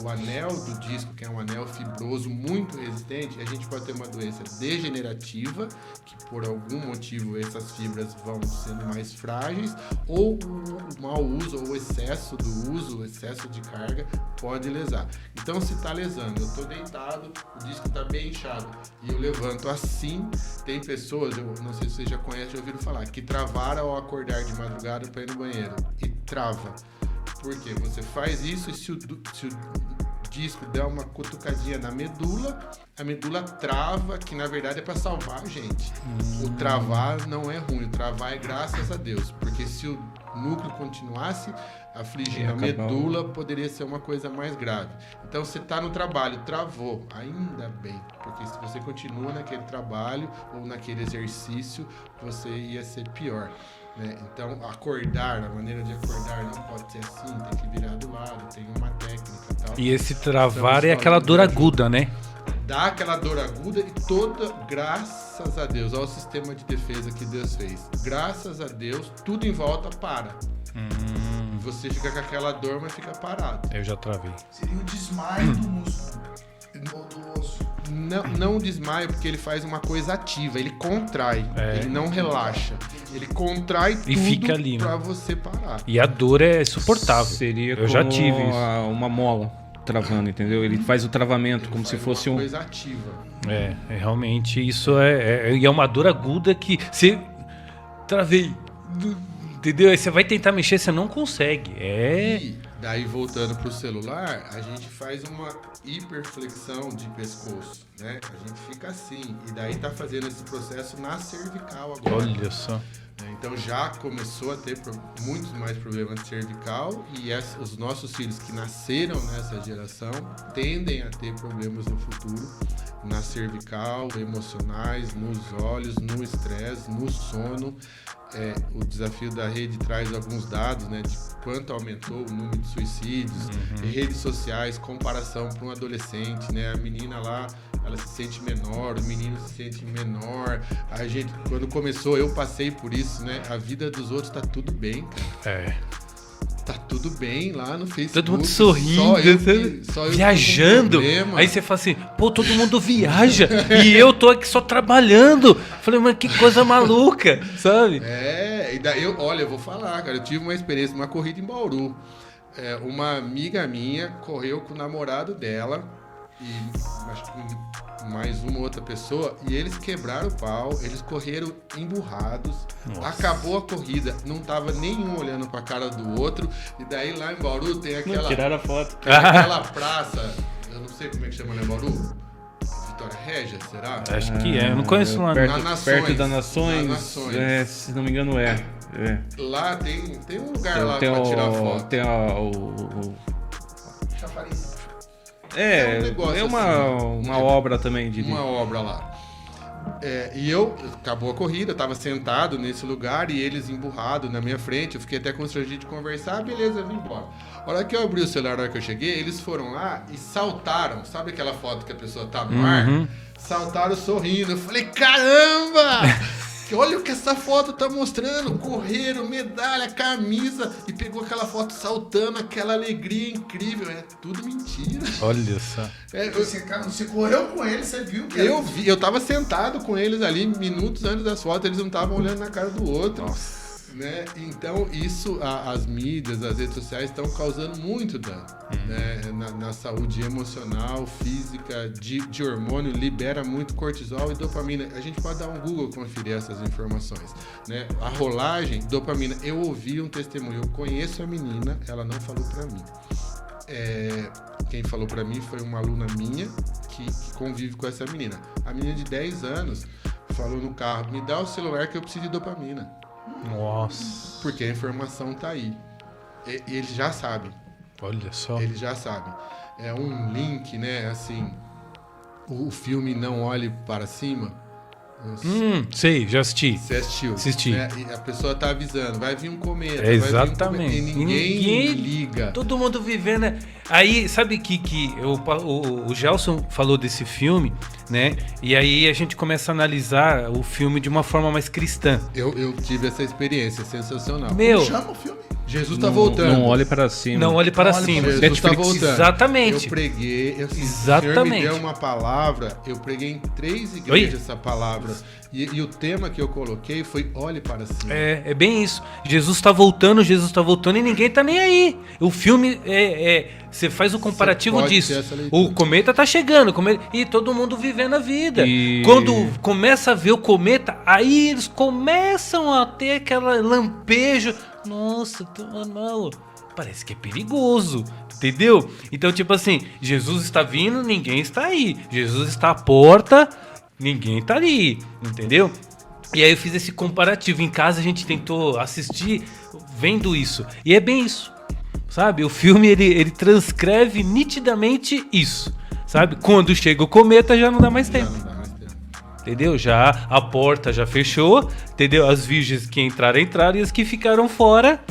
o anel do disco, que é um anel fibroso muito resistente, a gente pode ter uma doença degenerativa, que por algum motivo essas fibras vão sendo mais frágeis, ou o mau uso, ou o excesso do uso, o excesso de carga, pode lesar. Então, se está lesando, eu estou deitado, o disco está bem inchado, e eu levanto assim, tem pessoas, eu não sei se vocês já conhecem, já ouviram falar, que travaram ao acordar de madrugada para ir no banheiro. E trava. Porque você faz isso e se o disco der uma cutucadinha na medula, a medula trava, que na verdade é para salvar a gente. O travar não é ruim, o travar é graças a Deus. Porque se o núcleo continuasse afligindo a medula, poderia ser uma coisa mais grave. Então, você está no trabalho, travou, ainda bem, porque se você continua naquele trabalho ou naquele exercício, você ia ser pior. Né? Então, acordar, a maneira de acordar não pode ser assim, tem que virar do lado, tem uma técnica e tal. E esse travar é aquela dor aguda, né? Dá aquela dor aguda e toda, graças a Deus, ao sistema de defesa que Deus fez. Graças a Deus, tudo em volta para. Você fica com aquela dor, mas fica parado. Eu já travei. Seria um desmaio do músculo, do osso. Não desmaio, porque ele faz uma coisa ativa, ele contrai, ele não relaxa. Ele contrai E tudo fica ali, né? pra você parar. E a dor é suportável. Seria Eu como já tive isso. uma mola travando, entendeu? Ele faz o travamento como se fosse uma um... coisa ativa. Realmente isso é uma dor aguda que você travei, entendeu? Aí você vai tentar mexer, você não consegue. E daí, voltando pro celular, a gente faz uma hiperflexão de pescoço, né? A gente fica assim, e daí tá fazendo esse processo na cervical agora. Olha só. Então já começou a ter muitos mais problemas de cervical e os nossos filhos que nasceram nessa geração tendem a ter problemas no futuro, na cervical, emocionais, nos olhos, no estresse, no sono. O desafio da rede traz alguns dados, né, de quanto aumentou o número de suicídios, redes sociais, comparação para um adolescente, né, a menina lá, ela se sente menor, o menino se sente menor. A gente, quando começou, eu passei por isso, né, a vida dos outros tá tudo bem, cara. Tá tudo bem lá no Facebook. Todo mundo sorrindo, só eu viajando. Aí você fala assim, pô, todo mundo viaja e eu tô aqui só trabalhando. Falei, mas que coisa maluca, sabe? E daí eu vou falar, cara, eu tive uma experiência, uma corrida em Bauru. Uma amiga minha correu com o namorado dela e acho que mais uma outra pessoa, e eles quebraram o pau, eles correram emburrados. Nossa. Acabou a corrida, não tava nenhum olhando pra cara do outro, e daí lá em Bauru tem aquela... Tiraram a foto. Tem aquela praça, eu não sei como é que chama lá em Bauru, Vitória Régia, será? Acho que eu não conheço lá. Perto das Nações, se não me engano Lá tem um lugar lá pra tirar foto. Tem Chafariz. Uma obra também. Uma obra lá. E acabou a corrida, eu tava sentado nesse lugar e eles emburrados na minha frente, eu fiquei até constrangido de conversar, beleza, eu vim embora. A hora que eu abri o celular, na hora que eu cheguei, eles foram lá e saltaram, sabe aquela foto que a pessoa tá no ar? Saltaram sorrindo, eu falei, caramba! Olha o que essa foto tá mostrando, correram, medalha, camisa, e pegou aquela foto saltando, aquela alegria incrível, tudo mentira. Olha só. Você correu com eles, você viu que eu tava sentado com eles ali, minutos antes das fotos, eles não estavam olhando na cara do outro. Nossa. Né? Então, isso, as mídias, as redes sociais estão causando muito dano, né? na saúde emocional, física, de hormônio, libera muito cortisol e dopamina. A gente pode dar um Google conferir essas informações, né? A rolagem, dopamina. Eu ouvi um testemunho, eu conheço a menina, ela não falou pra mim. Quem falou pra mim foi uma aluna minha que convive com essa menina. A menina de 10 anos falou no carro, me dá o celular que eu preciso de dopamina. Nossa. Porque a informação tá aí. E eles já sabem. Olha só. Eles já sabem. É um link, né? Assim, o filme Não Olhe Para Cima. Sei, já assisti. Você assistiu? Assisti. Né? E a pessoa tá avisando, vai vir um cometa. Exatamente. Vai vir um cometa, e ninguém liga. Todo mundo vivendo, né? Aí, sabe que o Gelson falou desse filme, né? E aí a gente começa a analisar o filme de uma forma mais cristã. Eu tive essa experiência sensacional. Como chama o filme? Jesus tá voltando. Não olhe para cima. Não olhe para cima. Jesus Netflix. tá voltando. Exatamente. Eu preguei. Exatamente. O Senhor me deu uma palavra. Eu preguei em 3 igrejas essa palavra. E o tema que eu coloquei foi olhe para cima. É bem isso. Jesus tá voltando e ninguém tá nem aí. O filme você faz o comparativo disso. O cometa tá chegando, e todo mundo vivendo a vida. Quando começa a ver o cometa, aí eles começam a ter aquela lampejo. Nossa, mano, parece que é perigoso, entendeu? Então, tipo assim, Jesus está vindo, ninguém está aí. Jesus está à porta, ninguém está ali, entendeu? E aí eu fiz esse comparativo. Em casa a gente tentou assistir vendo isso. E é bem isso, sabe? O filme, ele transcreve nitidamente isso, sabe? Quando chega o cometa já não dá mais tempo. Entendeu? Já a porta já fechou, entendeu? As virgens que entraram e as que ficaram fora,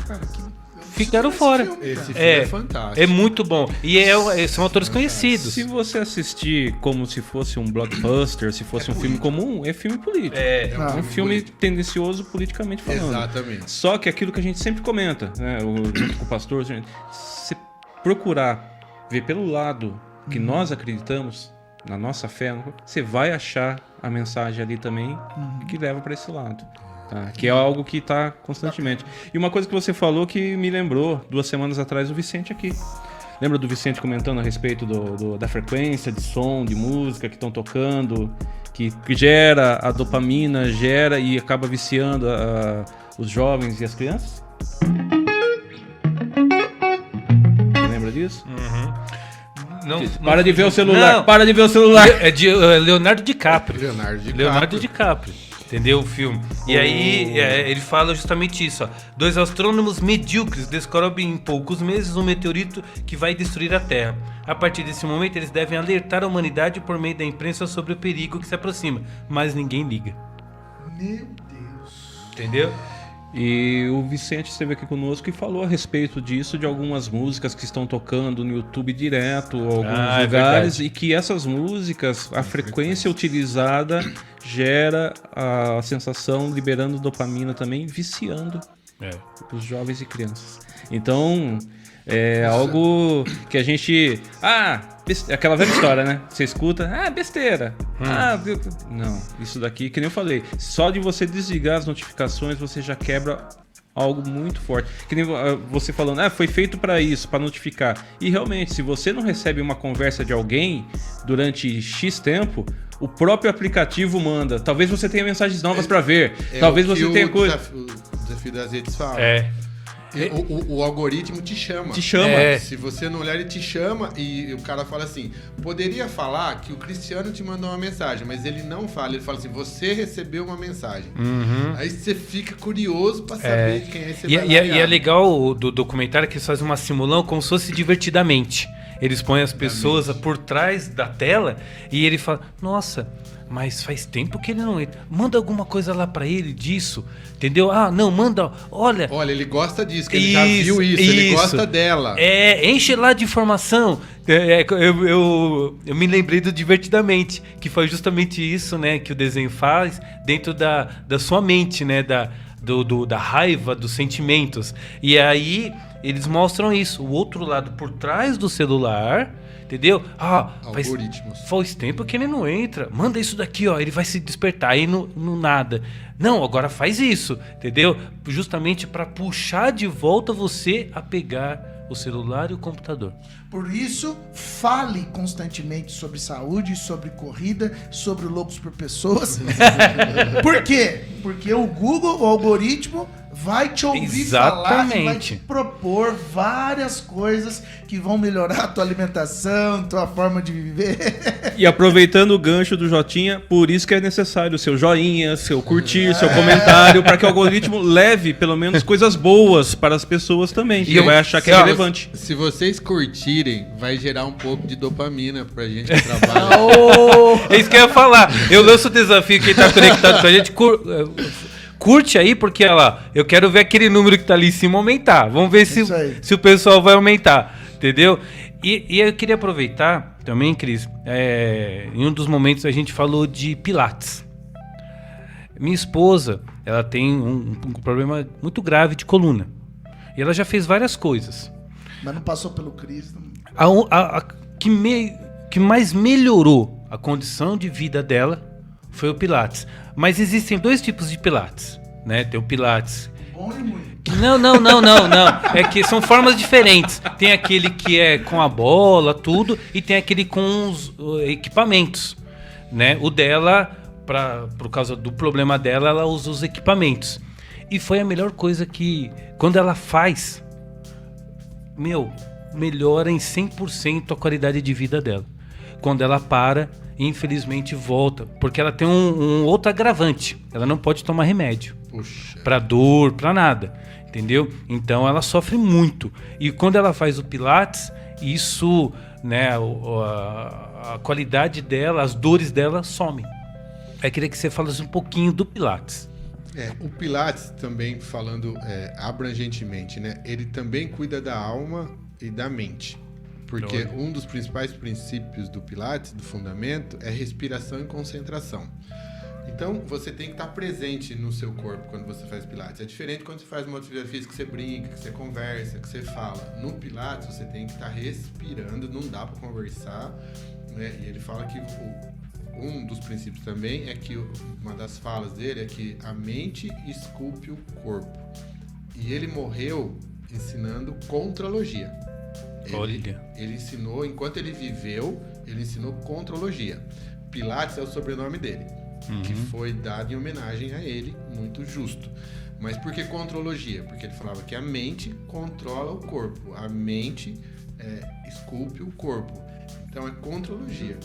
ficaram fora. Esse filme é fantástico. É muito bom. E são atores conhecidos. Se você assistir como se fosse um blockbuster, se fosse um filme comum, é filme político. É um filme tendencioso politicamente falando. Exatamente. Só que aquilo que a gente sempre comenta, né? Junto com o pastor, se procurar ver pelo lado que nós acreditamos, na nossa fé, você vai achar a mensagem ali também que leva para esse lado. Tá? Que é algo que está constantemente. E uma coisa que você falou que me lembrou 2 semanas atrás o Vicente aqui. Lembra do Vicente comentando a respeito da frequência de som, de música que estão tocando, que gera a dopamina, gera e acaba viciando os jovens e as crianças? Você lembra disso? Para de ver o celular, não. Para de ver o celular. É de Leonardo DiCaprio. Leonardo DiCaprio. Entendeu o filme? E aí ele fala justamente isso. Ó. 2 astrônomos medíocres descobrem em poucos meses um meteorito que vai destruir a Terra. A partir desse momento, eles devem alertar a humanidade por meio da imprensa sobre o perigo que se aproxima. Mas ninguém liga. Meu Deus. Entendeu? E o Vicente esteve aqui conosco e falou a respeito disso, de algumas músicas que estão tocando no YouTube direto, alguns lugares, e que essas músicas, a frequência utilizada gera a sensação, liberando dopamina também, viciando os jovens e crianças. Então, é algo que a gente... aquela velha história, né? Você escuta, besteira. Não, isso daqui, que nem eu falei, só de você desligar as notificações, você já quebra algo muito forte. Que nem você falando, foi feito para isso, para notificar. E realmente, se você não recebe uma conversa de alguém durante X tempo, o próprio aplicativo manda. Talvez você tenha mensagens novas para ver. Talvez você tenha coisa. O desafio das redes fala. O algoritmo te chama. Se você não olhar, ele te chama e o cara fala assim, poderia falar que o Cristiano te mandou uma mensagem, mas ele não fala, ele fala assim, você recebeu uma mensagem. Aí você fica curioso pra saber de quem é esse. E é legal do documentário que eles fazem uma simulação como se fosse divertidamente. Eles põem as pessoas por trás da tela e ele fala, nossa, mas faz tempo que ele não entra. Manda alguma coisa lá pra ele disso, entendeu? Não, manda, olha... Olha, ele gosta disso, que ele já viu isso, ele gosta dela. Enche lá de informação. Eu me lembrei do Divertidamente, que foi justamente isso, né, que o desenho faz dentro da sua mente, né, da raiva, dos sentimentos. E aí eles mostram isso, o outro lado por trás do celular, entendeu? Faz tempo que ele não entra. Manda isso daqui, ó, ele vai se despertar aí no nada. Não, agora faz isso, entendeu? Justamente para puxar de volta você a pegar o celular e o computador. Por isso, fale constantemente sobre saúde, sobre corrida, sobre loucos por pessoas. Por quê? Porque o Google, o algoritmo, vai te ouvir falar e vai te propor várias coisas que vão melhorar a tua alimentação, tua forma de viver. E aproveitando o gancho do Jotinha, por isso que é necessário o seu joinha, seu curtir, seu comentário, para que o algoritmo leve pelo menos coisas boas para as pessoas também, que vai achar que é relevante. Se vocês curtirem, vai gerar um pouco de dopamina pra gente que trabalha. É isso que eu ia falar. Eu lanço o desafio, quem tá conectado com a gente, curte aí, porque olha lá, eu quero ver aquele número que tá ali em cima aumentar. Vamos ver se o pessoal vai aumentar, entendeu? E eu queria aproveitar também, Cris, em um dos momentos a gente falou de Pilates. Minha esposa, ela tem um problema muito grave de coluna. E ela já fez várias coisas. Mas não passou pelo Cristo. Que mais melhorou a condição de vida dela foi o Pilates. Mas existem 2 tipos de Pilates, né? Tem o Pilates... Bom e muito. Não. É que são formas diferentes. Tem aquele que é com a bola, tudo, e tem aquele com os equipamentos, né? O dela, por causa do problema dela, ela usa os equipamentos. E foi a melhor coisa que, quando ela faz, melhora em 100% a qualidade de vida dela. Quando ela para, infelizmente volta, porque ela tem um outro agravante. Ela não pode tomar remédio. Puxa. Pra dor, pra nada, entendeu? Então ela sofre muito. E quando ela faz o Pilates, isso, né, a qualidade dela, as dores dela somem. Eu queria que você falasse um pouquinho do Pilates. O Pilates também, falando abrangentemente, né? Ele também cuida da alma e da mente. Porque um dos principais princípios do Pilates, do fundamento, é respiração e concentração. Então, você tem que estar presente no seu corpo quando você faz Pilates. É diferente quando você faz uma atividade física que você brinca, que você conversa, que você fala. No Pilates, você tem que estar respirando, não dá para conversar, né? E ele fala que um dos princípios também é que uma das falas dele é que a mente esculpe o corpo. E ele morreu ensinando contrologia. Ele ensinou, enquanto ele viveu, ele ensinou contrologia. Pilates é o sobrenome dele, que foi dado em homenagem a ele, muito justo. Mas por que contrologia? Porque ele falava que a mente controla o corpo, a mente esculpe o corpo. Então é contrologia.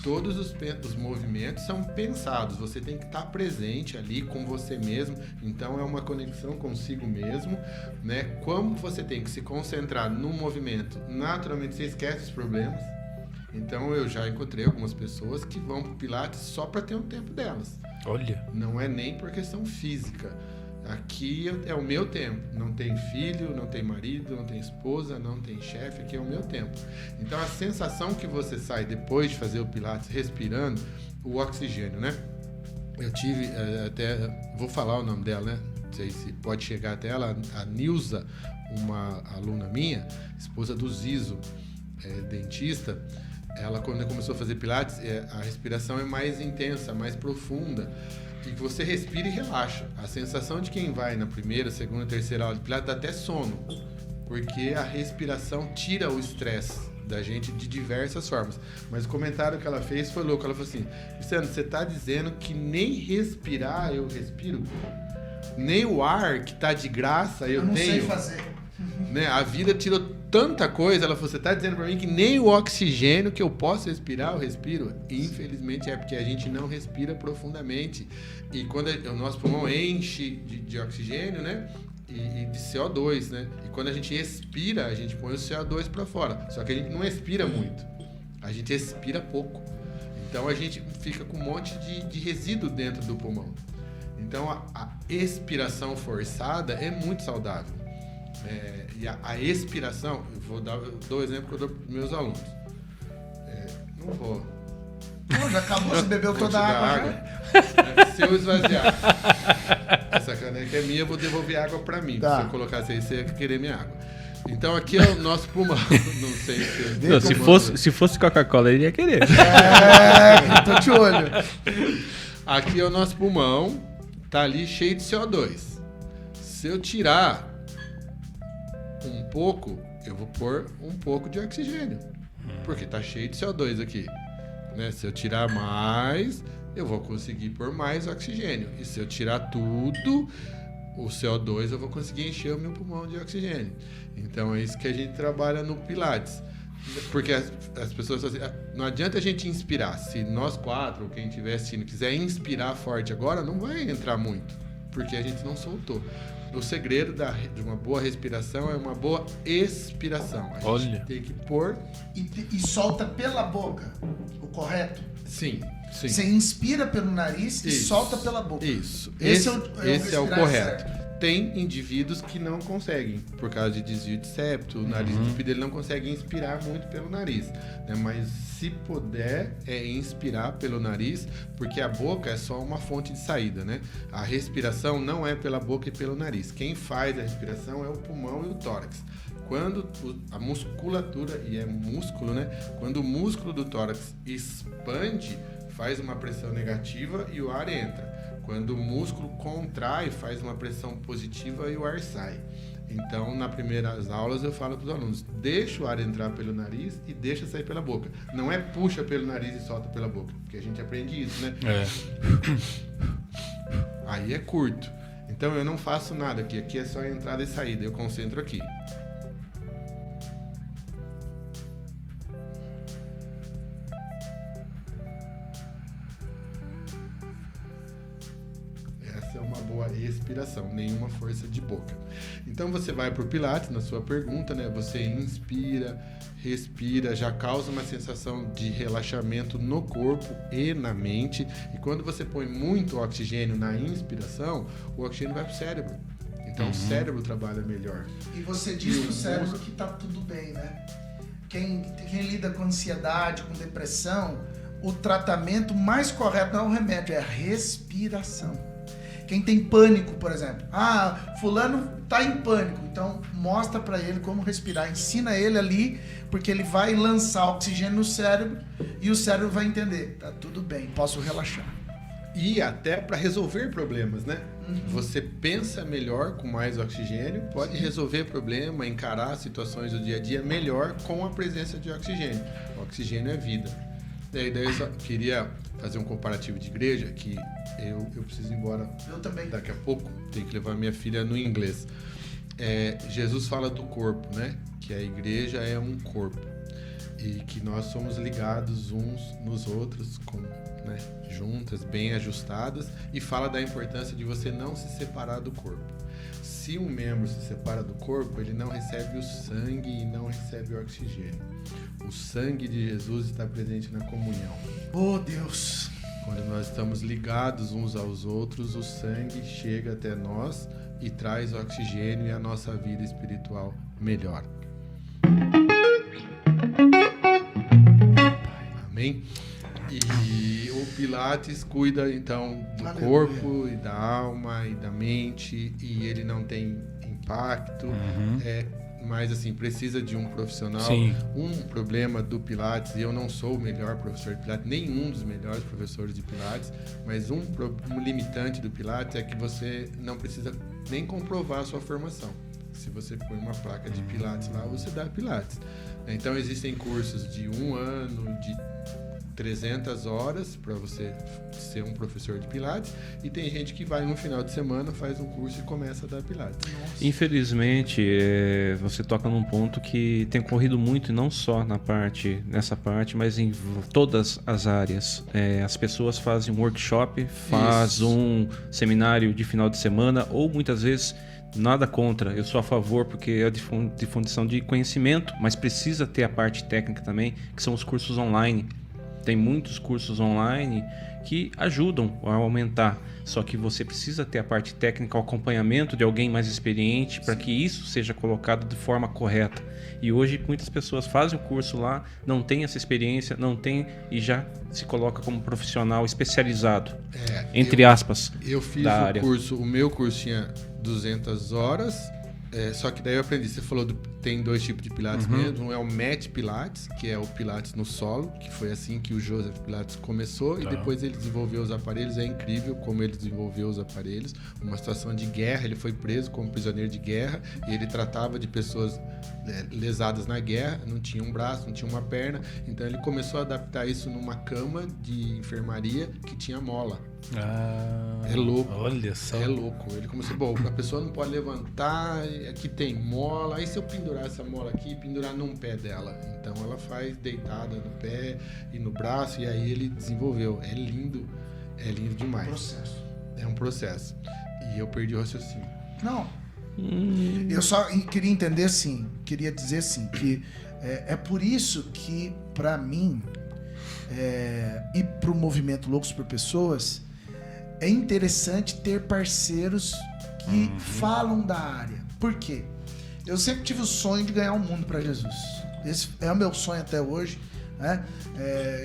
Todos os movimentos são pensados, você tem que estar presente ali com você mesmo, então é uma conexão consigo mesmo, né? Como você tem que se concentrar no movimento, naturalmente você esquece os problemas. Então eu já encontrei algumas pessoas que vão pro Pilates só para ter um tempo delas. Olha. Não é nem por questão física. Aqui é o meu tempo. Não tem filho, não tem marido, não tem esposa, não tem chefe. Aqui é o meu tempo. Então a sensação que você sai depois de fazer o Pilates respirando o oxigênio, né? Eu tive até... Vou falar o nome dela, né? Não sei se pode chegar até ela. A Nilza, uma aluna minha, esposa do Zizo, dentista. Ela, quando começou a fazer Pilates, a respiração é mais intensa, mais profunda. E que você respira e relaxa. A sensação de quem vai na primeira, segunda, terceira aula de Pilates dá até sono. Porque a respiração tira o estresse da gente de diversas formas. Mas o comentário que ela fez foi louco. Ela falou assim: Luciano, você tá dizendo que nem respirar eu respiro? Nem o ar que tá de graça eu não tenho? sei fazer. Né? A vida tirou tanta coisa. Ela falou: você tá dizendo pra mim que nem o oxigênio que eu posso respirar, eu respiro? E, infelizmente é porque a gente não respira profundamente. E quando o nosso pulmão enche de oxigênio, né? E de CO2, né? E quando a gente expira, a gente põe o CO2 para fora. Só que a gente não expira muito. A gente expira pouco. Então a gente fica com um monte de resíduo dentro do pulmão. Então a expiração forçada é muito saudável. E a expiração, eu dou o exemplo que eu dou para meus alunos. Não vou. Pô, já acabou, você bebeu toda a água. Se eu esvaziar essa caneca é minha, eu vou devolver água para mim. Tá. Se eu colocasse aí, você ia querer minha água. Então aqui é o nosso pulmão. Não sei se... Não, se fosse Coca-Cola, ele ia querer. Tô de olho. Aqui é o nosso pulmão, tá ali cheio de CO2. Se eu tirar um pouco, eu vou pôr um pouco de oxigênio, porque tá cheio de CO2 aqui, né? Se eu tirar mais, eu vou conseguir pôr mais oxigênio, e se eu tirar tudo, o CO2 eu vou conseguir encher o meu pulmão de oxigênio. Então é isso que a gente trabalha no Pilates, porque as pessoas falam assim, não adianta a gente inspirar. Se nós quatro, ou quem estiver assistindo, quiser inspirar forte agora, não vai entrar muito, porque a gente não soltou. O segredo de uma boa respiração é uma boa expiração. A gente tem que pôr... E solta pela boca, o correto? Sim. Você inspira pelo nariz e solta pela boca. Isso. Esse é o correto. Certo. Tem indivíduos que não conseguem, por causa de desvio de septo, o nariz entupido, ele não consegue inspirar muito pelo nariz, né? Mas se puder, inspirar pelo nariz, porque a boca é só uma fonte de saída, né? A respiração não é pela boca e pelo nariz. Quem faz a respiração é o pulmão e o tórax. Quando a musculatura, e é músculo, né? Quando o músculo do tórax expande, faz uma pressão negativa e o ar entra. Quando o músculo contrai, faz uma pressão positiva e o ar sai. Então, nas primeiras aulas, eu falo para os alunos, deixa o ar entrar pelo nariz e deixa sair pela boca. Não é puxa pelo nariz e solta pela boca, porque a gente aprende isso, né? Aí é curto. Então, eu não faço nada aqui. Aqui é só entrada e saída. Eu concentro aqui. boa respiração, nenhuma força de boca. Então você vai para o Pilates, na sua pergunta, né? Você inspira, respira, já causa uma sensação de relaxamento no corpo e na mente. E quando você põe muito oxigênio na inspiração, o oxigênio vai para o cérebro. Então o cérebro trabalha melhor. E você diz pro cérebro que tá tudo bem, né? Quem lida com ansiedade, com depressão, o tratamento mais correto não é o remédio, é a respiração. Quem tem pânico, por exemplo. Fulano tá em pânico, então mostra para ele como respirar. Ensina ele ali, porque ele vai lançar oxigênio no cérebro e o cérebro vai entender. Tá tudo bem, posso relaxar. E até para resolver problemas, né? Você pensa melhor com mais oxigênio, pode resolver problema, encarar situações do dia a dia melhor com a presença de oxigênio. O oxigênio é vida. Daí eu só queria fazer um comparativo de igreja, que eu preciso ir embora. Eu também. Daqui a pouco, tenho que levar minha filha no inglês. Jesus fala do corpo, né? Que a igreja é um corpo. E que nós somos ligados uns nos outros, né, juntas, bem ajustadas, e fala da importância de você não se separar do corpo. Se um membro se separa do corpo, ele não recebe o sangue e não recebe o oxigênio. O sangue de Jesus está presente na comunhão. Oh, Deus! Quando nós estamos ligados uns aos outros, o sangue chega até nós e traz oxigênio e a nossa vida espiritual melhora. Amém? E o Pilates cuida então do corpo e da alma e da mente, e ele não tem impacto, mas assim, precisa de um profissional. Sim. Um problema do Pilates, e eu não sou o melhor professor de Pilates, nenhum dos melhores professores de Pilates, mas um limitante do Pilates é que você não precisa nem comprovar a sua formação. Se você põe uma placa de Pilates lá, você dá Pilates. Então existem cursos de 1 ano, de 300 horas para você ser um professor de Pilates, e tem gente que vai no final de semana, faz um curso e começa a dar Pilates. Nossa. Infelizmente, você toca num ponto que tem ocorrido muito, não só nessa parte, mas em todas as áreas. As pessoas fazem um workshop, fazem um seminário de final de semana, ou muitas vezes, nada contra, eu sou a favor, porque é difundição de conhecimento, mas precisa ter a parte técnica também, que são os cursos online. Tem muitos cursos online que ajudam a aumentar, só que você precisa ter a parte técnica, o acompanhamento de alguém mais experiente para que isso seja colocado de forma correta. E hoje muitas pessoas fazem o curso lá, não tem essa experiência, não tem, e já se coloca como profissional especializado, entre aspas, eu fiz da área. O meu curso tinha 200 horas, só que daí eu aprendi, você falou, tem 2 tipos de Pilates mesmo, um é o Mat Pilates, que é o Pilates no solo, que foi assim que o Joseph Pilates começou, e depois ele desenvolveu os aparelhos. É incrível como ele desenvolveu os aparelhos. Uma situação de guerra, ele foi preso como prisioneiro de guerra, e ele tratava de pessoas lesadas na guerra, não tinha um braço, não tinha uma perna, então ele começou a adaptar isso numa cama de enfermaria que tinha mola. É louco. Olha só. É louco. Ele começou, a pessoa não pode levantar, aqui tem mola, aí se eu pendurar essa mola aqui, pendurar num pé dela. Então ela faz deitada no pé e no braço, e aí ele desenvolveu. É lindo demais. É um processo. E eu perdi o raciocínio. Não. Eu só queria entender assim, queria dizer assim, que é por isso que, pra mim, e pro movimento Loucos por Pessoas, é interessante ter parceiros que falam da área. Por quê? Eu sempre tive o sonho de ganhar o mundo para Jesus. Esse é o meu sonho até hoje, né?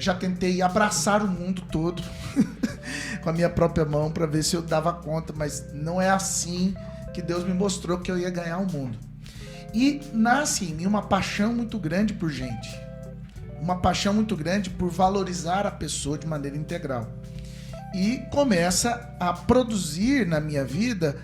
Já tentei abraçar o mundo todo com a minha própria mão para ver se eu dava conta, mas não é assim que Deus me mostrou que eu ia ganhar o mundo. E nasce em mim uma paixão muito grande por gente. Uma paixão muito grande por valorizar a pessoa de maneira integral. E começa a produzir na minha vida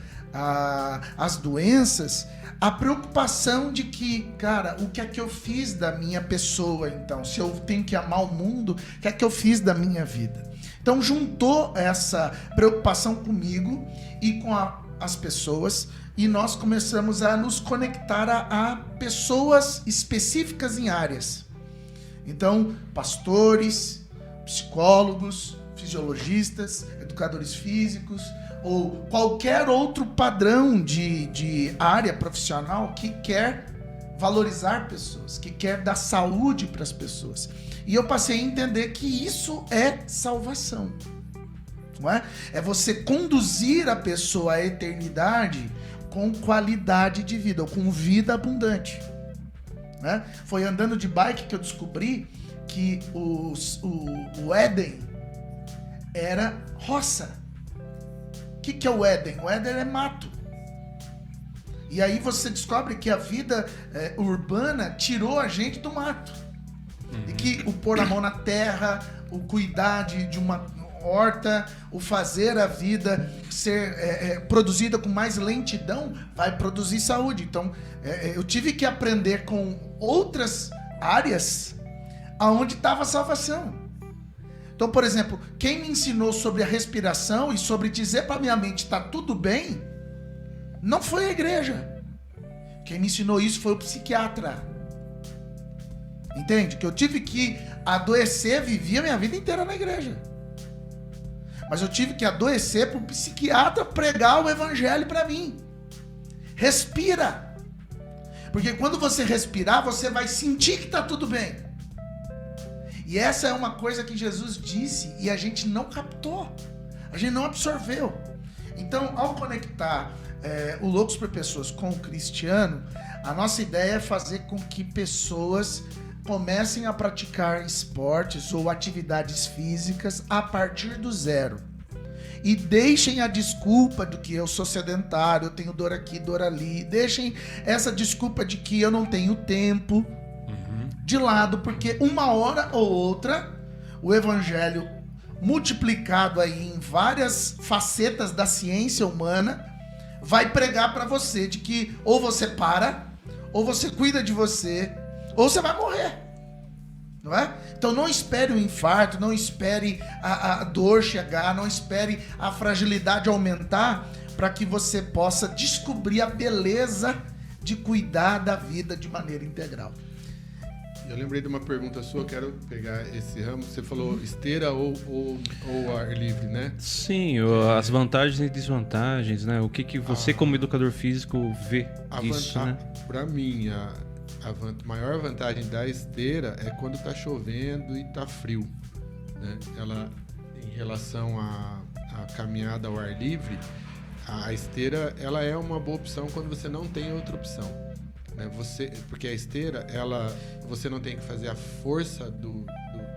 as doenças, a preocupação de que, cara, o que é que eu fiz da minha pessoa, então? Se eu tenho que amar o mundo, o que é que eu fiz da minha vida? Então juntou essa preocupação comigo e com as pessoas, e nós começamos a nos conectar a pessoas específicas em áreas. Então, pastores, psicólogos, fisiologistas, educadores físicos, ou qualquer outro padrão de área profissional que quer valorizar pessoas, que quer dar saúde para as pessoas. E eu passei a entender que isso é salvação. Não é? É você conduzir a pessoa à eternidade com qualidade de vida, ou com vida abundante. Né? Foi andando de bike que eu descobri que o Éden era roça. O que é o Éden? O Éden é mato. E aí você descobre que a vida urbana tirou a gente do mato. E que o pôr a mão na terra, o cuidar de uma horta, o fazer a vida ser produzida com mais lentidão, vai produzir saúde. Então, eu tive que aprender com outras áreas aonde estava a salvação. Então, por exemplo, quem me ensinou sobre a respiração e sobre dizer para minha mente tá tudo bem, não foi a igreja. Quem me ensinou isso foi o psiquiatra. Entende? Que eu tive que adoecer, vivia a minha vida inteira na igreja. Mas eu tive que adoecer para o psiquiatra pregar o evangelho para mim. Respira. Porque quando você respirar, você vai sentir que está tudo bem. E essa é uma coisa que Jesus disse e a gente não captou. A gente não absorveu. Então, ao conectar o Loucos por Pessoas com o Cristiano, a nossa ideia é fazer com que pessoas comecem a praticar esportes ou atividades físicas a partir do zero. E deixem a desculpa do que eu sou sedentário, eu tenho dor aqui, dor ali. Deixem essa desculpa de que eu não tenho tempo de lado, porque uma hora ou outra o evangelho multiplicado aí em várias facetas da ciência humana vai pregar para você de que ou você para, ou você cuida de você, ou você vai morrer, não é? Então não espere o infarto, não espere a dor chegar, não espere a fragilidade aumentar para que você possa descobrir a beleza de cuidar da vida de maneira integral. Eu lembrei de uma pergunta sua, quero pegar esse ramo. Você falou esteira ou ar livre, né? Sim, as vantagens e desvantagens, né? O que você como educador físico vê disso, né? Para mim, a maior vantagem da esteira é quando está chovendo e está frio, né? Ela, em relação à caminhada ao ar livre, a esteira ela é uma boa opção quando você não tem outra opção, né? Porque a esteira, você não tem que fazer a força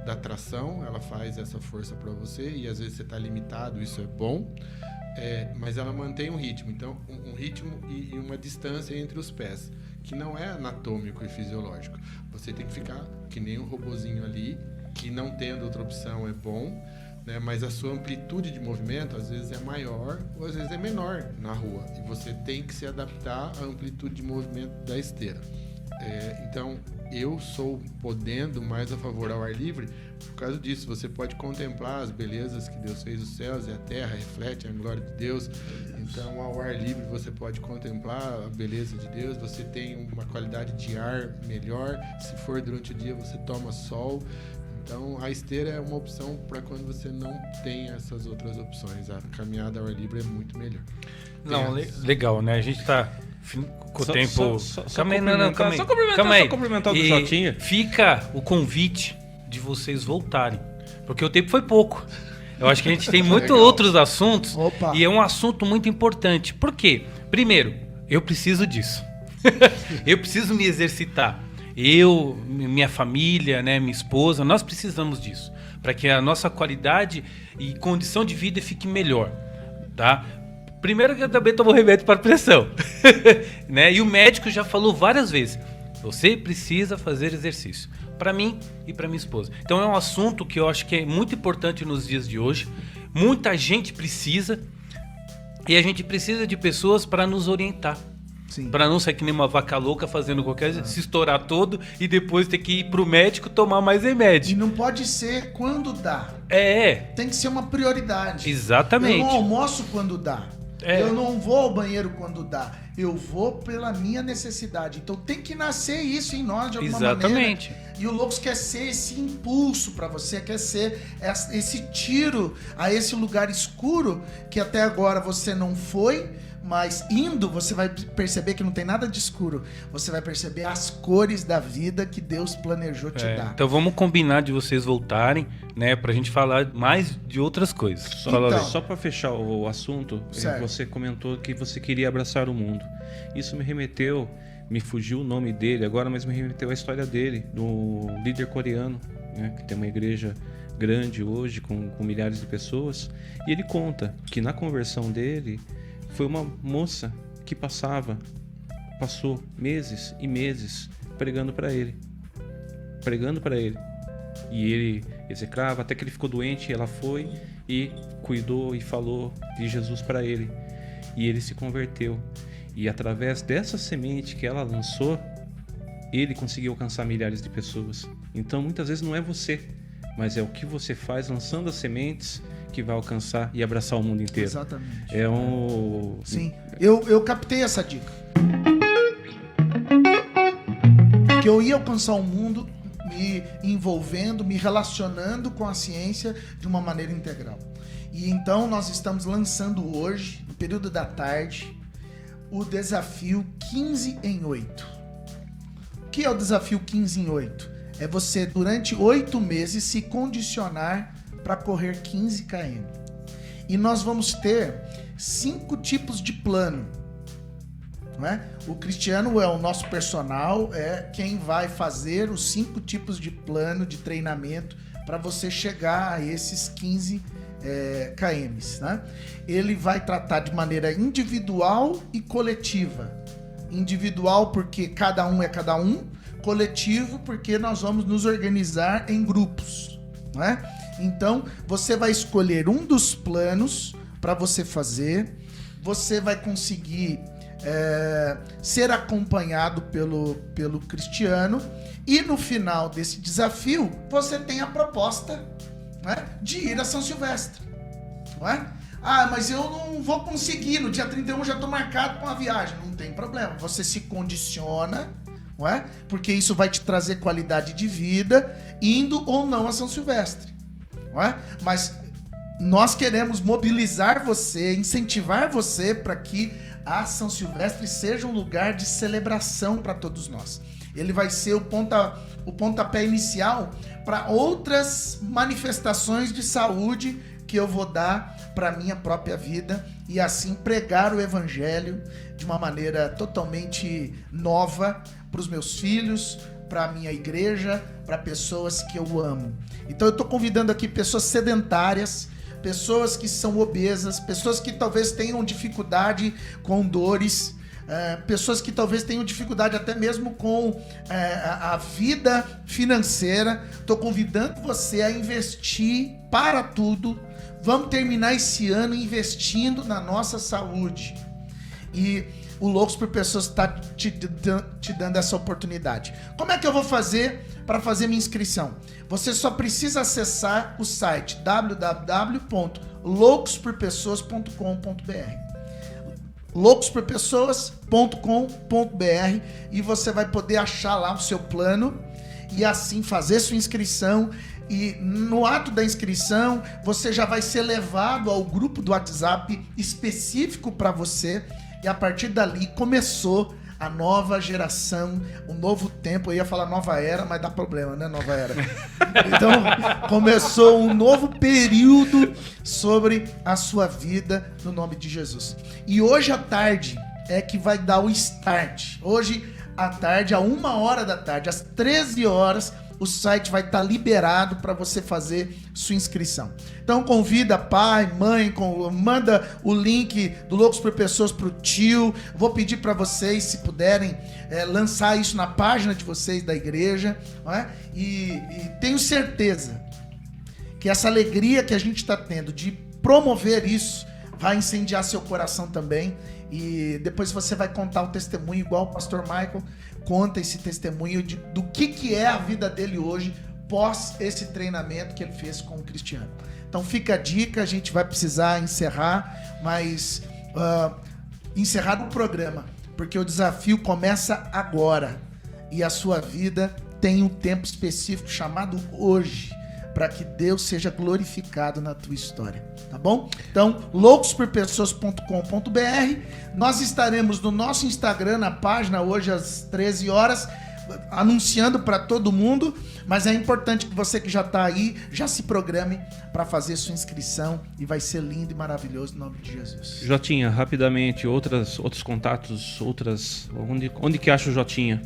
da tração, ela faz essa força para você e às vezes você está limitado, isso é bom. Mas ela mantém um ritmo, então um ritmo e uma distância entre os pés, que não é anatômico e fisiológico. Você tem que ficar que nem um robozinho ali, que não tendo outra opção é bom, né? Mas a sua amplitude de movimento às vezes é maior ou às vezes é menor na rua, e você tem que se adaptar à amplitude de movimento da esteira. Então eu sou podendo mais a favor ao ar livre por causa disso. Você pode contemplar as belezas que Deus fez, os céus e a terra refletem a glória de Deus. Então ao ar livre você pode contemplar a beleza de Deus, você tem uma qualidade de ar melhor, se for durante o dia você toma sol. Então a esteira é uma opção para quando você não tem essas outras opções. A caminhada ao ar livre é muito melhor. Não, legal, né? A gente tá com o tempo... Calma aí. Só complementar do Jotinha. Fica o convite de vocês voltarem, porque o tempo foi pouco. Eu acho que a gente tem muitos outros assuntos. Opa. E é um assunto muito importante. Por quê? Primeiro, eu preciso disso. Eu preciso me exercitar. Eu, minha família, né, minha esposa, nós precisamos disso para que a nossa qualidade e condição de vida fique melhor, tá? Primeiro que eu também tomo remédio para pressão, né? E o médico já falou várias vezes, você precisa fazer exercício, para mim e para minha esposa. Então é um assunto que eu acho que é muito importante nos dias de hoje. Muita gente precisa, e a gente precisa de pessoas para nos orientar. Para não ser que nem uma vaca louca fazendo qualquer coisa, se estourar todo e depois ter que ir pro médico tomar mais remédio. E não pode ser quando dá. Tem que ser uma prioridade. Exatamente. Eu não almoço quando dá. Eu não vou ao banheiro quando dá. Eu vou pela minha necessidade. Então tem que nascer isso em nós de alguma maneira. E o Loucos quer ser esse impulso para você, quer ser esse tiro a esse lugar escuro que até agora você não foi, mas indo você vai perceber que não tem nada de escuro. Você vai perceber as cores da vida que Deus planejou te dar. Então vamos combinar de vocês voltarem, né, pra gente falar mais de outras coisas. Só para fechar o assunto, você comentou que você queria abraçar o mundo. Isso me fugiu o nome dele agora, mas me remeteu à história dele, do líder coreano, né, que tem uma igreja grande hoje com milhares de pessoas. E ele conta que na conversão dele foi uma moça que passou meses e meses pregando para ele. E ele execrava, até que ele ficou doente, ela foi e cuidou e falou de Jesus para ele. E ele se converteu. E através dessa semente que ela lançou, ele conseguiu alcançar milhares de pessoas. Então muitas vezes não é você, mas é o que você faz lançando as sementes que vai alcançar e abraçar o mundo inteiro. Exatamente. Sim, eu captei essa dica. Que eu ia alcançar o mundo me envolvendo, me relacionando com a ciência de uma maneira integral. E então nós estamos lançando hoje, no período da tarde, o desafio 15 em 8. O que é o desafio 15 em 8? É você, durante 8 meses, se condicionar para correr 15 km. E nós vamos ter 5 tipos de plano. Não é? O Cristiano é o nosso personal, é quem vai fazer os 5 tipos de plano de treinamento para você chegar a esses 15 km. Né? Ele vai tratar de maneira individual e coletiva. Individual porque cada um é cada um, coletivo porque nós vamos nos organizar em grupos. Não é? Então, você vai escolher um dos planos para você fazer, você vai conseguir ser acompanhado pelo Cristiano e no final desse desafio, você tem a proposta, né, de ir a São Silvestre. Não é? Ah, mas eu não vou conseguir, no dia 31 já estou marcado com a viagem. Não tem problema, você se condiciona, não é? Porque isso vai te trazer qualidade de vida, indo ou não a São Silvestre. Não é? Mas nós queremos mobilizar você, incentivar você para que a São Silvestre seja um lugar de celebração para todos nós. Ele vai ser o pontapé inicial para outras manifestações de saúde que eu vou dar para a minha própria vida e assim pregar o evangelho de uma maneira totalmente nova para os meus filhos, para a minha igreja, para pessoas que eu amo. Então eu estou convidando aqui pessoas sedentárias, pessoas que são obesas, pessoas que talvez tenham dificuldade com dores, pessoas que talvez tenham dificuldade até mesmo com a vida financeira. Estou convidando você a investir para tudo. Vamos terminar esse ano investindo na nossa saúde. E o Loucos por Pessoas está te dando essa oportunidade. Como é que eu vou fazer para fazer minha inscrição? Você só precisa acessar o site www.loucosporpessoas.com.br loucosporpessoas.com.br e você vai poder achar lá o seu plano e assim fazer sua inscrição. E no ato da inscrição, você já vai ser levado ao grupo do WhatsApp específico para você. E a partir dali começou a nova geração, um novo tempo. Eu ia falar nova era, mas dá problema, né? Nova era. Então, começou um novo período sobre a sua vida no nome de Jesus. E hoje à tarde é que vai dar o start. Hoje à tarde, a 1h da tarde, às 13 horas, o site vai estar liberado para você fazer sua inscrição. Então convida pai, mãe, manda o link do Loucos por Pessoas pro tio. Vou pedir para vocês, se puderem, lançar isso na página de vocês da igreja. Não é? E tenho certeza que essa alegria que a gente está tendo de promover isso vai incendiar seu coração também. E depois você vai contar o testemunho, igual o pastor Michael conta esse testemunho do que é a vida dele hoje, pós esse treinamento que ele fez com o Cristiano. Então fica a dica, a gente vai precisar encerrar, mas encerrar o programa, porque o desafio começa agora e a sua vida tem um tempo específico chamado hoje, para que Deus seja glorificado na tua história, tá bom? Então, loucosporpessoas.com.br. Nós estaremos no nosso Instagram, na página, hoje às 13 horas, anunciando para todo mundo, mas é importante que você que já está aí, já se programe para fazer sua inscrição e vai ser lindo e maravilhoso no nome de Jesus. Jotinha, rapidamente, outros contatos, onde que acha o Jotinha?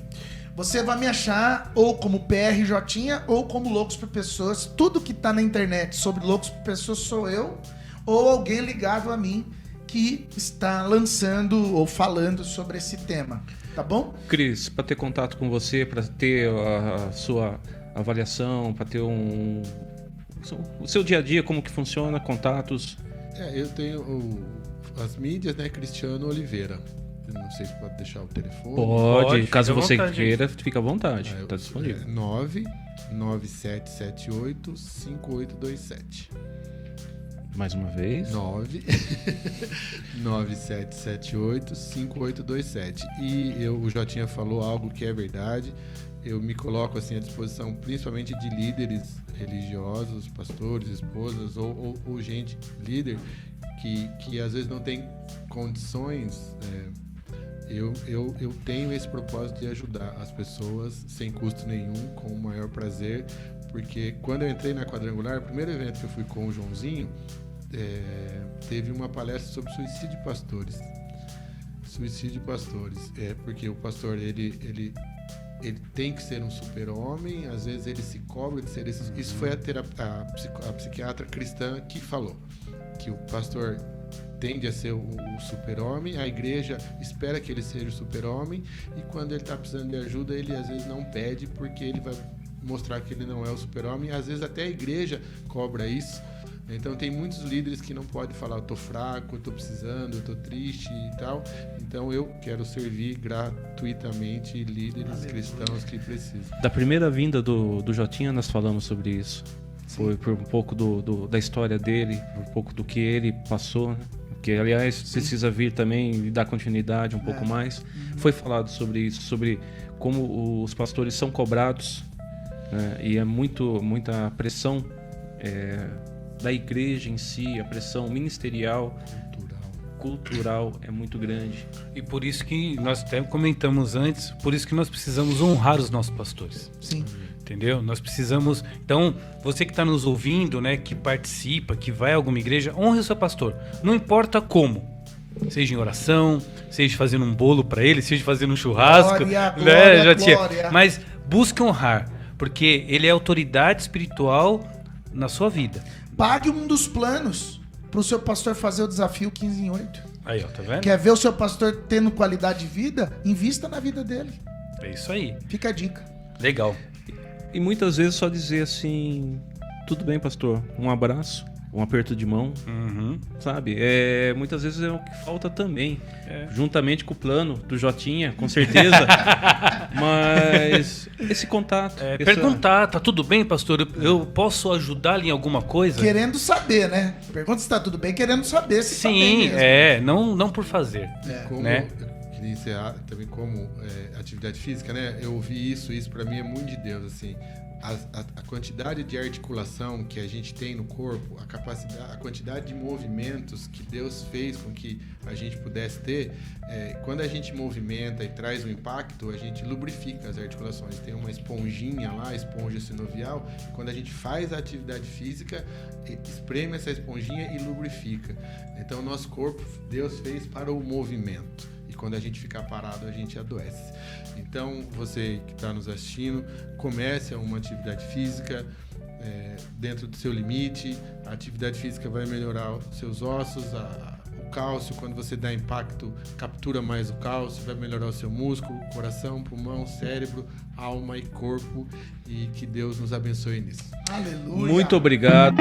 Você vai me achar ou como PR Jotinha ou como Loucos por Pessoas. Tudo que tá na internet sobre Loucos por Pessoas sou eu ou alguém ligado a mim que está lançando ou falando sobre esse tema. Tá bom? Cris, para ter contato com você, para ter a sua avaliação, para ter o seu dia a dia, como que funciona, contatos. Eu tenho as mídias, né? Cristiano Oliveira. Eu não sei se pode deixar o telefone. Pode, caso fica à você vontade. queira, fica à vontade. Está disponível. 99778-5827. Mais uma vez. 9778-5827. E o Jotinha falou algo que é verdade. Eu me coloco assim à disposição, principalmente de líderes religiosos, pastores, esposas ou gente, líder, que às vezes não tem condições. Eu tenho esse propósito de ajudar as pessoas sem custo nenhum, com o maior prazer, porque quando eu entrei na Quadrangular, o primeiro evento que eu fui com o Joãozinho, teve uma palestra sobre suicídio de pastores. Suicídio de pastores. Porque o pastor, ele tem que ser um super-homem, às vezes ele se cobra de ser esse. Isso foi a psiquiatra cristã que falou, que o pastor tende a ser o super-homem, a igreja espera que ele seja o super-homem, e quando ele está precisando de ajuda, ele às vezes não pede, porque ele vai mostrar que ele não é o super-homem, às vezes até a igreja cobra isso. Então tem muitos líderes que não podem falar, eu tô fraco, eu tô precisando, eu tô triste e tal. Então eu quero servir gratuitamente líderes cristãos que precisam. Da primeira vinda do Jotinha nós falamos sobre isso. Foi por um pouco da história dele, um pouco do que ele passou, né? Que aliás precisa vir também e dar continuidade um pouco mais. Foi falado sobre isso, sobre como os pastores são cobrados, né? E é muita pressão da igreja em si, a pressão ministerial, cultural é muito grande. E por isso que nós até comentamos antes, por isso que nós precisamos honrar os nossos pastores. Sim. Entendeu? Nós precisamos... Então, você que está nos ouvindo, né, que participa, que vai a alguma igreja, honre o seu pastor. Não importa como. Seja em oração, seja fazendo um bolo para ele, seja fazendo um churrasco. Glória, glória. Mas busque honrar, porque ele é autoridade espiritual na sua vida. Pague um dos planos para o seu pastor fazer o desafio 15 em 8. Aí, ó, tá vendo? Quer ver o seu pastor tendo qualidade de vida? Invista na vida dele. É isso aí. Fica a dica. Legal. E muitas vezes só dizer assim, tudo bem, pastor, um abraço, um aperto de mão, sabe? Muitas vezes é o que falta também, juntamente com o plano do Jotinha, com certeza. Mas esse contato... Perguntar, tá tudo bem, pastor? Eu posso ajudá-lo em alguma coisa? Querendo saber, né? Pergunta se tá tudo bem, querendo saber se tá bem Sim, mesmo. não por fazer. Como né? eu queria encerrar também como atividade física, né? Eu ouvi isso pra mim é muito de Deus, assim. A quantidade de articulação que a gente tem no corpo, a quantidade de movimentos que Deus fez com que a gente pudesse ter, quando a gente movimenta e traz um impacto, a gente lubrifica as articulações. Tem uma esponjinha lá, esponja sinovial, quando a gente faz a atividade física, espreme essa esponjinha e lubrifica. Então, nosso corpo, Deus fez para o movimento. E quando a gente ficar parado, a gente adoece. Então, você que está nos assistindo, comece uma atividade física dentro do seu limite. A atividade física vai melhorar os seus ossos, o cálcio. Quando você dá impacto, captura mais o cálcio, vai melhorar o seu músculo, coração, pulmão, cérebro, alma e corpo. E que Deus nos abençoe nisso. Aleluia. Muito obrigado.